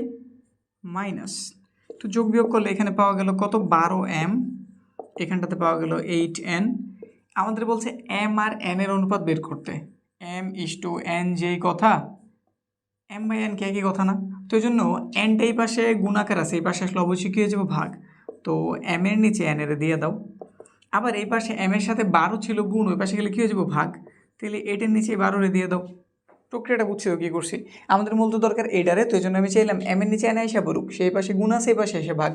মাইনাস। তো যোগ বিয়োগ করলে এখানে পাওয়া গেল কত? 12m, এখানটাতে পাওয়া গেল 8n। আমাদের বলছে m আর n এর অনুপাত বের করতে। m/n যেই কথা, m/n কি একই কথা না? তো এই জন্য nটা এই পাশে গুণাকার আছে, এই পাশে আসলে অবশ্যই কী হয়ে যাবে? ভাগ। তো m এর নিচে n এর দিয়ে দাও। আবার এই পাশে m এর সাথে 12 ছিল গুণ, ওই পাশে গেলে কী হয়ে যাবে? ভাগ। তাহলে 8 এর নিচে 12 দিয়ে দাও। প্রক্রিয়াটা বুঝছো কী করছি? আমাদের মূলত দরকার এইটারে, তো এই জন্য আমি চাইলাম m এর নিচে n এসে পড়ুক, সেই পাশে গুণ আছে, এই পাশে এসে ভাগ।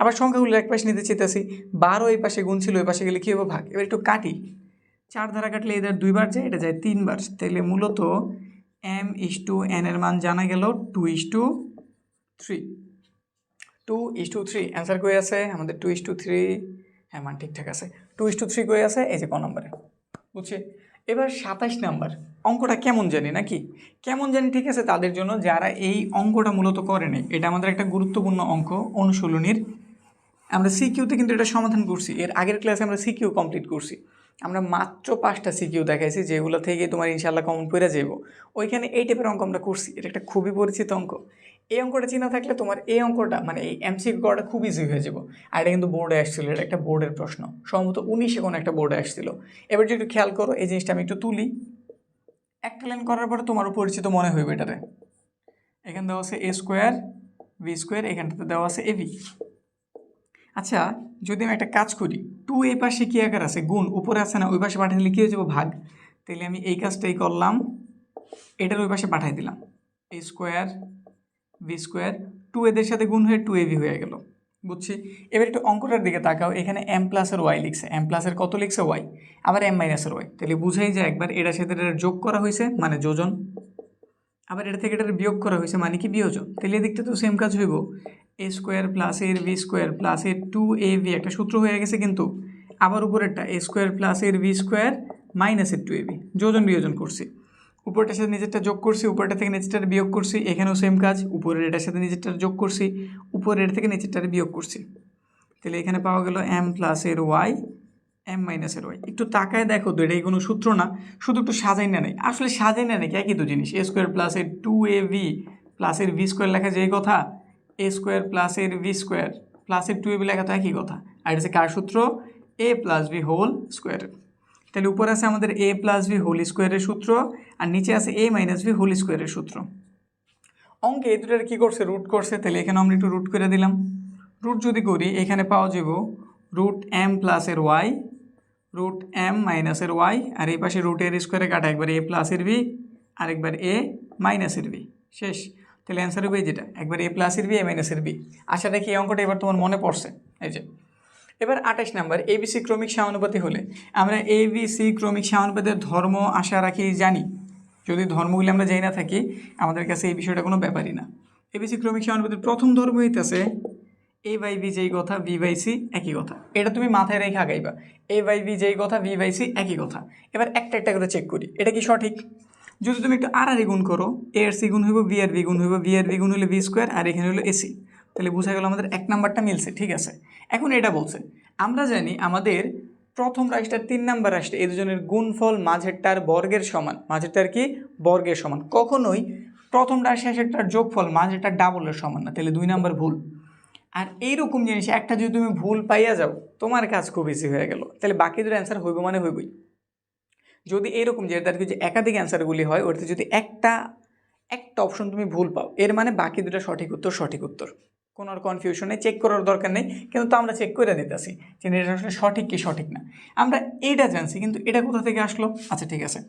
আবার সংখ্যাগুলো এক পাশে নিতে চেতেছি, 12 এই পাশে গুণ ছিল, ওই পাশে গেলে কী হবে? ভাগ। এবার একটু কাটি, 4 দ্বারা কাটলে এদের 2 বার যায়, এটা যায় 3 বার। তাহলে মূলত m/n এর মান জানা গেল 2:3। 2:3 অ্যান্সার কই আছে আমাদের? 2:3, হ্যাঁ মান ঠিকঠাক আছে। 2:3 কই আছে? এই যে ক নম্বরে। বুঝছি? এবার 27 নাম্বার অঙ্কটা কেমন জানি নাকি, কেমন জানি, ঠিক আছে, তাদের জন্য যারা এই অঙ্কটা মূলত করে নেই। এটা আমাদের একটা গুরুত্বপূর্ণ অঙ্ক অনুশীলনীর। আমরা সিকিউতে কিন্তু এটা সমাধান করছি, এর আগের ক্লাসে আমরা সিকিউ কমপ্লিট করছি। আমরা মাত্র 5টা সিকিউ দেখাইছি, যেগুলো থেকে তোমার ইনশাল্লাহ কমন পড়ে যাব। ওইখানে এই টাইপের অঙ্ক আমরা করছি, এটা একটা খুবই পরিচিত অঙ্ক। এই অঙ্কটা চিনা থাকলে তোমার এই অঙ্কটা, মানে এই এমসিকিউ করাটা খুব ইজি হয়ে যাব। আর এটা কিন্তু বোর্ডে আসছিল, এটা একটা বোর্ডের প্রশ্ন, সম্ভবত 19-এ কোনো একটা বোর্ডে আসছিল। এবার যদি একটু খেয়াল করো, এই জিনিসটা আমি একটু তুলি, একটা লাইন করার পরে তোমারও পরিচিত মনে হইবে এটারে। এখানে দেওয়া আছে a² b², এখানটাতে দেওয়া আছে ab। আচ্ছা, যদি আমি একটা কাজ করি, 2 এই পাশে কি আকার আছে? গুণ, উপরে আছে না, ওই পাশে পাঠালে কী হয়ে যাবো? ভাগ। তাহলে আমি এই কাজটাই করলাম, এটার ওই পাশে পাঠাই দিলাম, a² b², 2 এদের সাথে গুণ হয়ে 2ab হয়ে গেল। বুঝছি? এবার একটু অঙ্কটার দিকে তাকাও, এখানে m প্লাসের y লিখছে, m প্লাসের কত লিখছে? y, আবার m মাইনাসের y। তাহলে বুঝাই যায় একবার এটার সাথে এটা যোগ করা হয়েছে, মানে যোজন, আবার এটা থেকে এটার বিয়োগ করা হয়েছে, মানে কি? বিয়োজন। তাহলে এদিকটা তো সেম কাজ হইব, a² প্লাসের b² প্লাসের 2ab, একটা সূত্র হয়ে গেছে কিন্তু। আবার উপরেরটা a² প্লাসের b² মাইনাসের 2ab, যোজন বিয়োজন করছি। উপরটার সাথে নিচেরটা যোগ করছি, উপরটা থেকে নিচেরটা বিয়োগ করছি, এখানেও সেম কাজ, উপরের এটার সাথে নিচেরটা যোগ করছি, উপরের এটা থেকে নিচেরটা বিয়োগ করছি। তাহলে এখানে পাওয়া গেল m প্লাসের y m মাইনাসের y। একটু তাকায় দেখো তো, এটাই কোনো সূত্র না, শুধু একটু সাজাই না নেই, আসলে সাজাই না নাকি একই তো জিনিস। a² প্লাসের 2ab প্লাসের v² লেখা যেই কথা, a² প্লাসের v² প্লাসের 2ab লেখা তো একই কথা। আর এটা হচ্ছে কার সূত্র? a plus b whole square. তাহলে উপরে আছে আমাদের a প্লাস b হোল স্কোয়ারের সূত্র, আর নিচে আছে a মাইনাস b হোল স্কোয়ারের সূত্র। অঙ্কে এই দুটার কী করছে? রুট করছে। তাহলে এখানে আমরা একটু রুট করে দিলাম। রুট যদি করি, এখানে পাওয়া যাব রুট এম প্লাসের ওয়াই রুট এম মাইনাসের ওয়াই আর এই পাশে রুটের স্কোয়ারে কাটা একবার এ প্লাসের বি আরেকবার এ মাইনাসের বি শেষ। তাহলে অ্যান্সার হবে যেটা একবার এ প্লাসের বি এ মাইনাসের বি। আশা রাখি এই অঙ্কটা এবার তোমার মনে পড়ছে। এই যে এবার 28 নাম্বার এবিসি ক্রমিক সমানুপাতি হলে আমরা এবিসি ক্রমিক সমানুপাতের ধর্ম আশা রাখি জানি। যদি ধর্মগুলি আমরা জানি না থাকি আমাদের কাছে এই বিষয়টা কোনো ব্যাপারই না। এবিসি ক্রমিক সমানুপাতের প্রথম ধর্ম হইতেছে এ বাই বি যেই কথা বি বাই সি একই কথা। এটা তুমি মাথায় রেখে আগাইবা, এ বাই বি যেই কথা বি বাই সি একই কথা। এবার একটা একটা করে চেক করি এটা কি সঠিক। যদি তুমি একটু আর গুণ করো, এ আর সি গুণ হইব বি আর বি গুণ হইব, বি আর বি গুণ হলে বি স্কোয়ার আর এখানে হলো এসি, তাহলে বোঝা গেল আমাদের এক নাম্বারটা মিলছে। ঠিক আছে, এখন এটা বলছে আমরা জানি আমাদের প্রথম রাশিটার 3 নাম্বার রাশিটা এই দুজনের গুণফল মাঝেরটার বর্গের সমান। মাঝেরটার কি বর্গের সমান, কখনোই প্রথম রাশি শেষেরটার যোগফল মাঝেরটার ডাবলের সমান না, তাহলে 2 নাম্বার ভুল। আর এইরকম জিনিস একটা যদি তুমি ভুল পাইয়া যাও তোমার কাজ খুব বেশি হয়ে গেল, তাহলে বাকি দুটো অ্যান্সার হইব মানে হইবই। যদি এরকম যে তার যে একাধিক অ্যান্সারগুলি হয় ওটাতে যদি একটা অপশন তুমি ভুল পাও এর মানে বাকি দুটো সঠিক উত্তর সঠিক উত্তর, কোনো আর কনফিউশন নেই, চেক করার দরকার নেই। কিন্তু তো আমরা চেক করে দিতেছি যে এটা আসলে সঠিক কি সঠিক না। আমরা এটা জানছি কিন্তু এটা কোথা থেকে আসলো। আচ্ছা ঠিক আছে,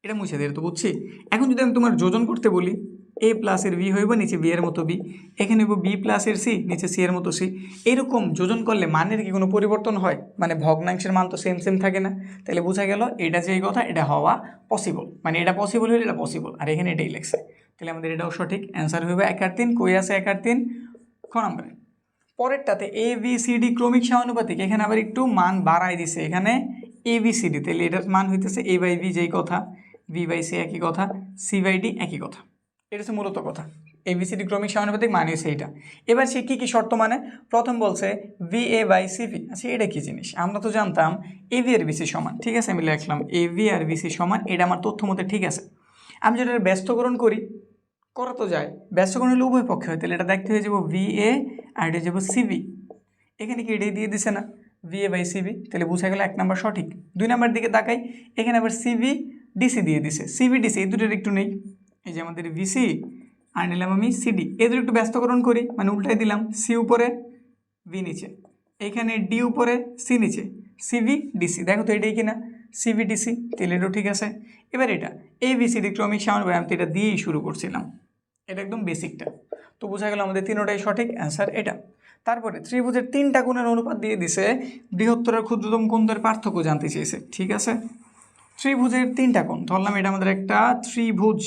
এটা মুছে দিয়ে তো বুঝছি। এখন যদি আমি তোমার যোজন করতে বলি এ প্লাসের বি হইব নিচে বি এর মতো বি, এখানে হইব বি প্লাসের সি নিচে সি এর মতো সি। এরকম যোজন করলে মানের কি কোনো পরিবর্তন হয়? মানে ভগ্নাংশের মান তো সেম সেম থাকে না। তাহলে বোঝা গেল এটা যেই কথা এটা হওয়া পসিবল, মানে এটা পসিবল হলে এটা পসিবল, আর এখানে এটাই লেখছে। তাহলে আমাদের এটাও সঠিক, অ্যান্সার হইবে 1 আর 3। কই আছে 1 আর 3? খ নম্বরে। পরেরটাতে এ বি সি ডি ক্রমিক সমানুপাতিক, এখানে আবার একটু মান বাড়াই দিছে, এখানে এ বি সি ডি, তাহলে এটার মান হইতেছে এ বাই বি যেই কথা বি বাই সি একই কথা সি বাই ডি একই কথা। এটা হচ্ছে মূলত কথা, এবিসিডি ক্রমিক সমানুপাতিক মানে হচ্ছে এইটা। এবার সে কী কী শর্ত মানে, প্রথম বলছে ভি এ বাই সিভি। আচ্ছা এটা কী জিনিস, আমরা তো জানতাম এ ভি আর বিসি সমান। ঠিক আছে, আমি লিখলাম এ ভি আর বিসি সমান, এটা আমার তথ্য মতে ঠিক আছে। আমি যেটা ব্যস্তকরণ করি, করা তো যায়, ব্যস্তকরণ হলে উভয় পক্ষে হয়, তাহলে এটা দেখতে হয়ে যাবো ভি এ আর এটা যাবো সিভি। এখানে কি এটাই দিয়ে দিছে না ভি এ বাই সিভি, তাহলে বোঝা গেল 1 নাম্বার সঠিক। 2 নাম্বার দিকে তাকাই, এখানে আবার সিভি ডিসি দিয়ে দিছে, সিভি ডিসি এই দুটোর একটু নেই, এই যে আমাদের ভিসি আর নিলাম আমি সিডি, এদের একটু ব্যস্তকরণ করি, মানে উল্টাই দিলাম সি উপরে ভি নিচে, এইখানে ডি উপরে সি নিচে সিভি ডিসি। দেখো তো এটাই কিনা সিভি ডিসি, তাহলে এটাও ঠিক আছে। এবার এটা এ বি সি ডি ক্রমিক সমানুপাতিক, আমি তো এটা দিয়েই শুরু করছিলাম, এটা একদম বেসিকটা। তো বোঝা গেল আমাদের তিনটাই সঠিক, অ্যান্সার এটা। তারপরে ত্রিভুজের 3টা কোণের অনুপাত দিয়ে দিছে, বৃহত্তর আর ক্ষুদ্রতম কোণের পার্থক্য জানতে চেয়েছে। ঠিক আছে, ত্রিভুজের 3টা কোণ ধরলাম, এটা আমাদের একটা ত্রিভুজ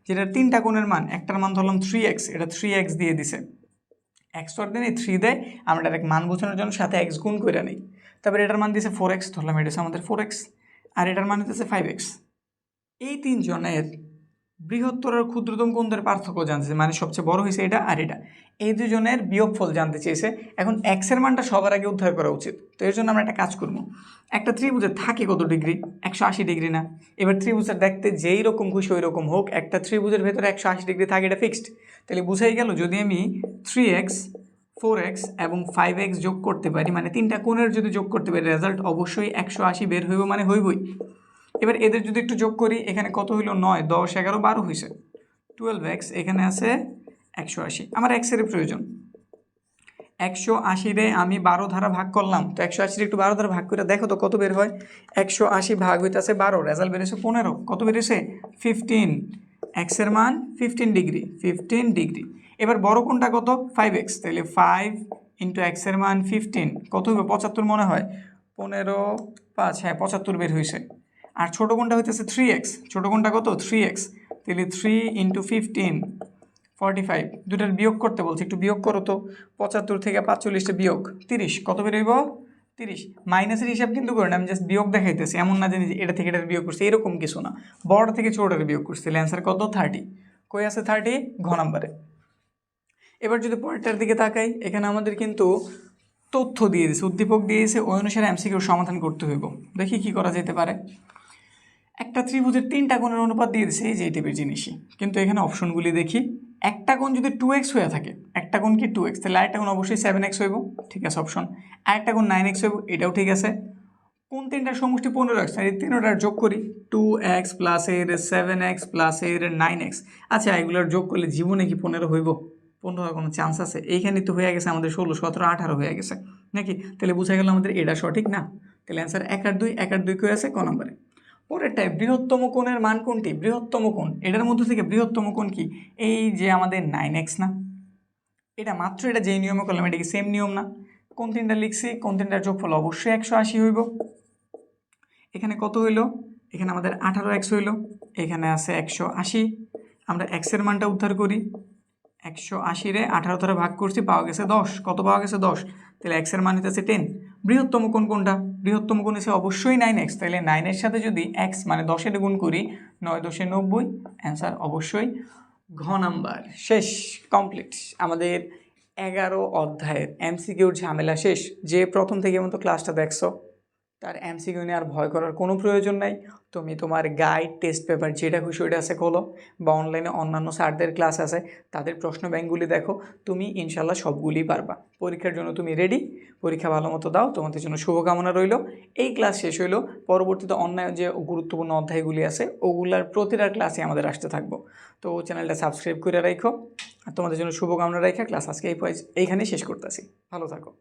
যেটা 3টা কোণের মান, একটার মান ধরলাম 3x, এটা 3x দিয়ে দিছে, এক্স ওর দিন 3 দেয়, আমরা ডাইরেক্ট মান বোঝানোর জন্য সাথে এক্স গুণ করে নিই। তারপরে এটার মান দিয়েছে 4x, ধরলাম এটা হচ্ছে আমাদের 4x, আর এটার মান হচ্ছে 5x। এই 3 জনের বৃহত্তর আর ক্ষুদ্রতম কোণের পার্থক্য জানতে, মানে সবচেয়ে বড় হয়েছে এটা আর এটা, এই দুজনের বিয়োগফল জানতে চেয়েছে। এখন এক্সের মানটা সবার আগে উদ্ধার করা উচিত, তো এর জন্য আমরা একটা কাজ করব। একটা ত্রিভুজের থাকে কত ডিগ্রি? 180 ডিগ্রি না? এবার ত্রিভুজের দেখতে যেই রকম খুশি ওই রকম হোক, একটা ত্রিভুজের ভেতরে 180 ডিগ্রি থাকে, এটা ফিক্সড। তাহলে বুঝাই গেল যদি আমি 3x 4x এবং 5x যোগ করতে পারি, মানে 3টা কোণের যদি যোগ করতে পারি, রেজাল্ট অবশ্যই 180 বের হইব, মানে হইবই। এবার এদের যদি একটু যোগ করি, এখানে কত হইল 9 10 11 12 হয়েছে 12x, এখানে আছে 180। আমার এক্সের প্রয়োজন, 180 রে আমি 12 ধারা ভাগ করলাম, তো 180 একটু 12 ধারা ভাগ করে দেখো তো কত বের হয়। 180 ভাগ হইতেছে 12, রেজাল্ট বেরিয়েছে 15। কত বেরিয়েছে? 15। এক্সের মান 15 ডিগ্রি, 15 ডিগ্রি। এবার বড় কোণটা কত? 5x, তাহলে 5 ইন্টু এক্সের মান 15 কত হবে? 75 মনে হয়, 15 5, হ্যাঁ 75 বের হয়েছে। আর ছোটো কোণটা হইতেছে 3x, ছোটো কোণটা কত? 3x, তাহলে 3 ইন্টু 15 45। দুটার বিয়োগ করতে বলছি, একটু বিয়োগ করো তো। 75 থেকে 45 বিয়োগ 30, কত বেরোইব? 30। মাইনাসের হিসাব কিন্তু করেন, আমি জাস্ট বিয়োগ দেখাইতেছি, এমন না জানি যে এটা থেকে এটার বিয়োগ করছি, এরকম কিছু না, বড় থেকে ছোটোটার বিয়োগ করছি। তাহলে অ্যান্সার কত? 30। কই আছে 30? ঘ নাম্বারে। এবার যদি পরেরটার দিকে তাকাই, এখানে আমাদের কিন্তু তথ্য দিয়ে দিয়েছে, উদ্দীপক দিয়েছে, ওই অনুসারে এমসিকিউ সমাধান করতে হইব। দেখি কি করা যেতে পারে। একটা ত্রিভুজের 3টা কোণের অনুপাত দিয়ে দিচ্ছে, এই যে এই টাইপের জিনিসই, কিন্তু এখানে অপশনগুলি দেখি। একটা কোণ যদি 2x হয়ে থাকে, একটা কোণ কি 2x, তাহলে আরেকটা কোণ অবশ্যই 7x হইব, ঠিক আছে অপশন। আরেকটা কোণ 9x হইব, এটাও ঠিক আছে। কোন 3টার সমষ্টি 15x, এই 3টার যোগ করি, 2x প্লাস এর 7x প্লাস এর 9x। আচ্ছা এগুলোর যোগ করলে জীবনে কি 15 হইব? 15 হওয়ার কোনো চান্স আছে? এইখানে তো হয়ে গেছে আমাদের 16 17 18 হয়ে গেছে, নাকি? তাহলে বোঝা গেল আমাদের এটা সঠিক না। তাহলে অ্যান্সার 1 আর 2, 1 আর 2 কই আছে? ক নম্বরে। পরেরটায় বৃহত্তম কোণের মান কোনটি? বৃহত্তম কোণ, এটার মধ্যে থেকে বৃহত্তম কোণ কি? এই যে আমাদের 9x না, এটা মাত্র এটা যেই নিয়মে করলাম এটা কি সেম নিয়ম না? কোন তিনটা লিখছি, কোন তিনটার যোগফল অবশ্যই 180 হইব। এখানে কত হইল? এখানে আমাদের 18x হইল, এখানে আছে 180। আমরা x এর মানটা উদ্ধার করি, 180 রে 18 দ্বারা ভাগ করছি, পাওয়া গেছে 10। কত পাওয়া গেছে? 10। তাহলে x এর মান হচ্ছে 10। বৃহত্তম কোণ কোনটা? বৃহত্তম কোণ হচ্ছে অবশ্যই 9x। তাহলে 9 এর সাথে যদি x মানে 10 এর গুণ করি, 9 10 90, অ্যান্সার অবশ্যই ঘ নাম্বার। শেষ, কমপ্লিট আমাদের 11 অধ্যায়ের এমসিকিউর ঝামেলা শেষ। যে প্রথম থেকে মতো ক্লাসটা দেখছো তার এমসিকিউ নিয়ে আর ভয় করার কোনো প্রয়োজন নাই। তুমি তোমার গাইড, টেস্ট পেপার যেটা খুশি ওইটা আছে খোলো, বা অনলাইনে অন্যান্য স্যারদের ক্লাস আছে তাদের প্রশ্ন ব্যাংকগুলি দেখো, তুমি ইনশাল্লাহ সবগুলি পারবা। পরীক্ষার জন্য তুমি রেডি, পরীক্ষা ভালো মতো দাও, তোমাদের জন্য শুভকামনা রইল। এই ক্লাস শেষ হইলো, পরবর্তীতে অন্য যে গুরুত্বপূর্ণ অধ্যায়গুলি আছে ওগুলার প্রতিটা ক্লাসে আমাদের আসতে থাকবো। তো চ্যানেলটা সাবস্ক্রাইব করে রাখো, আর তোমাদের জন্য শুভকামনা রেখে ক্লাস আজকে এইখানেই শেষ করতেছি। ভালো থাকো।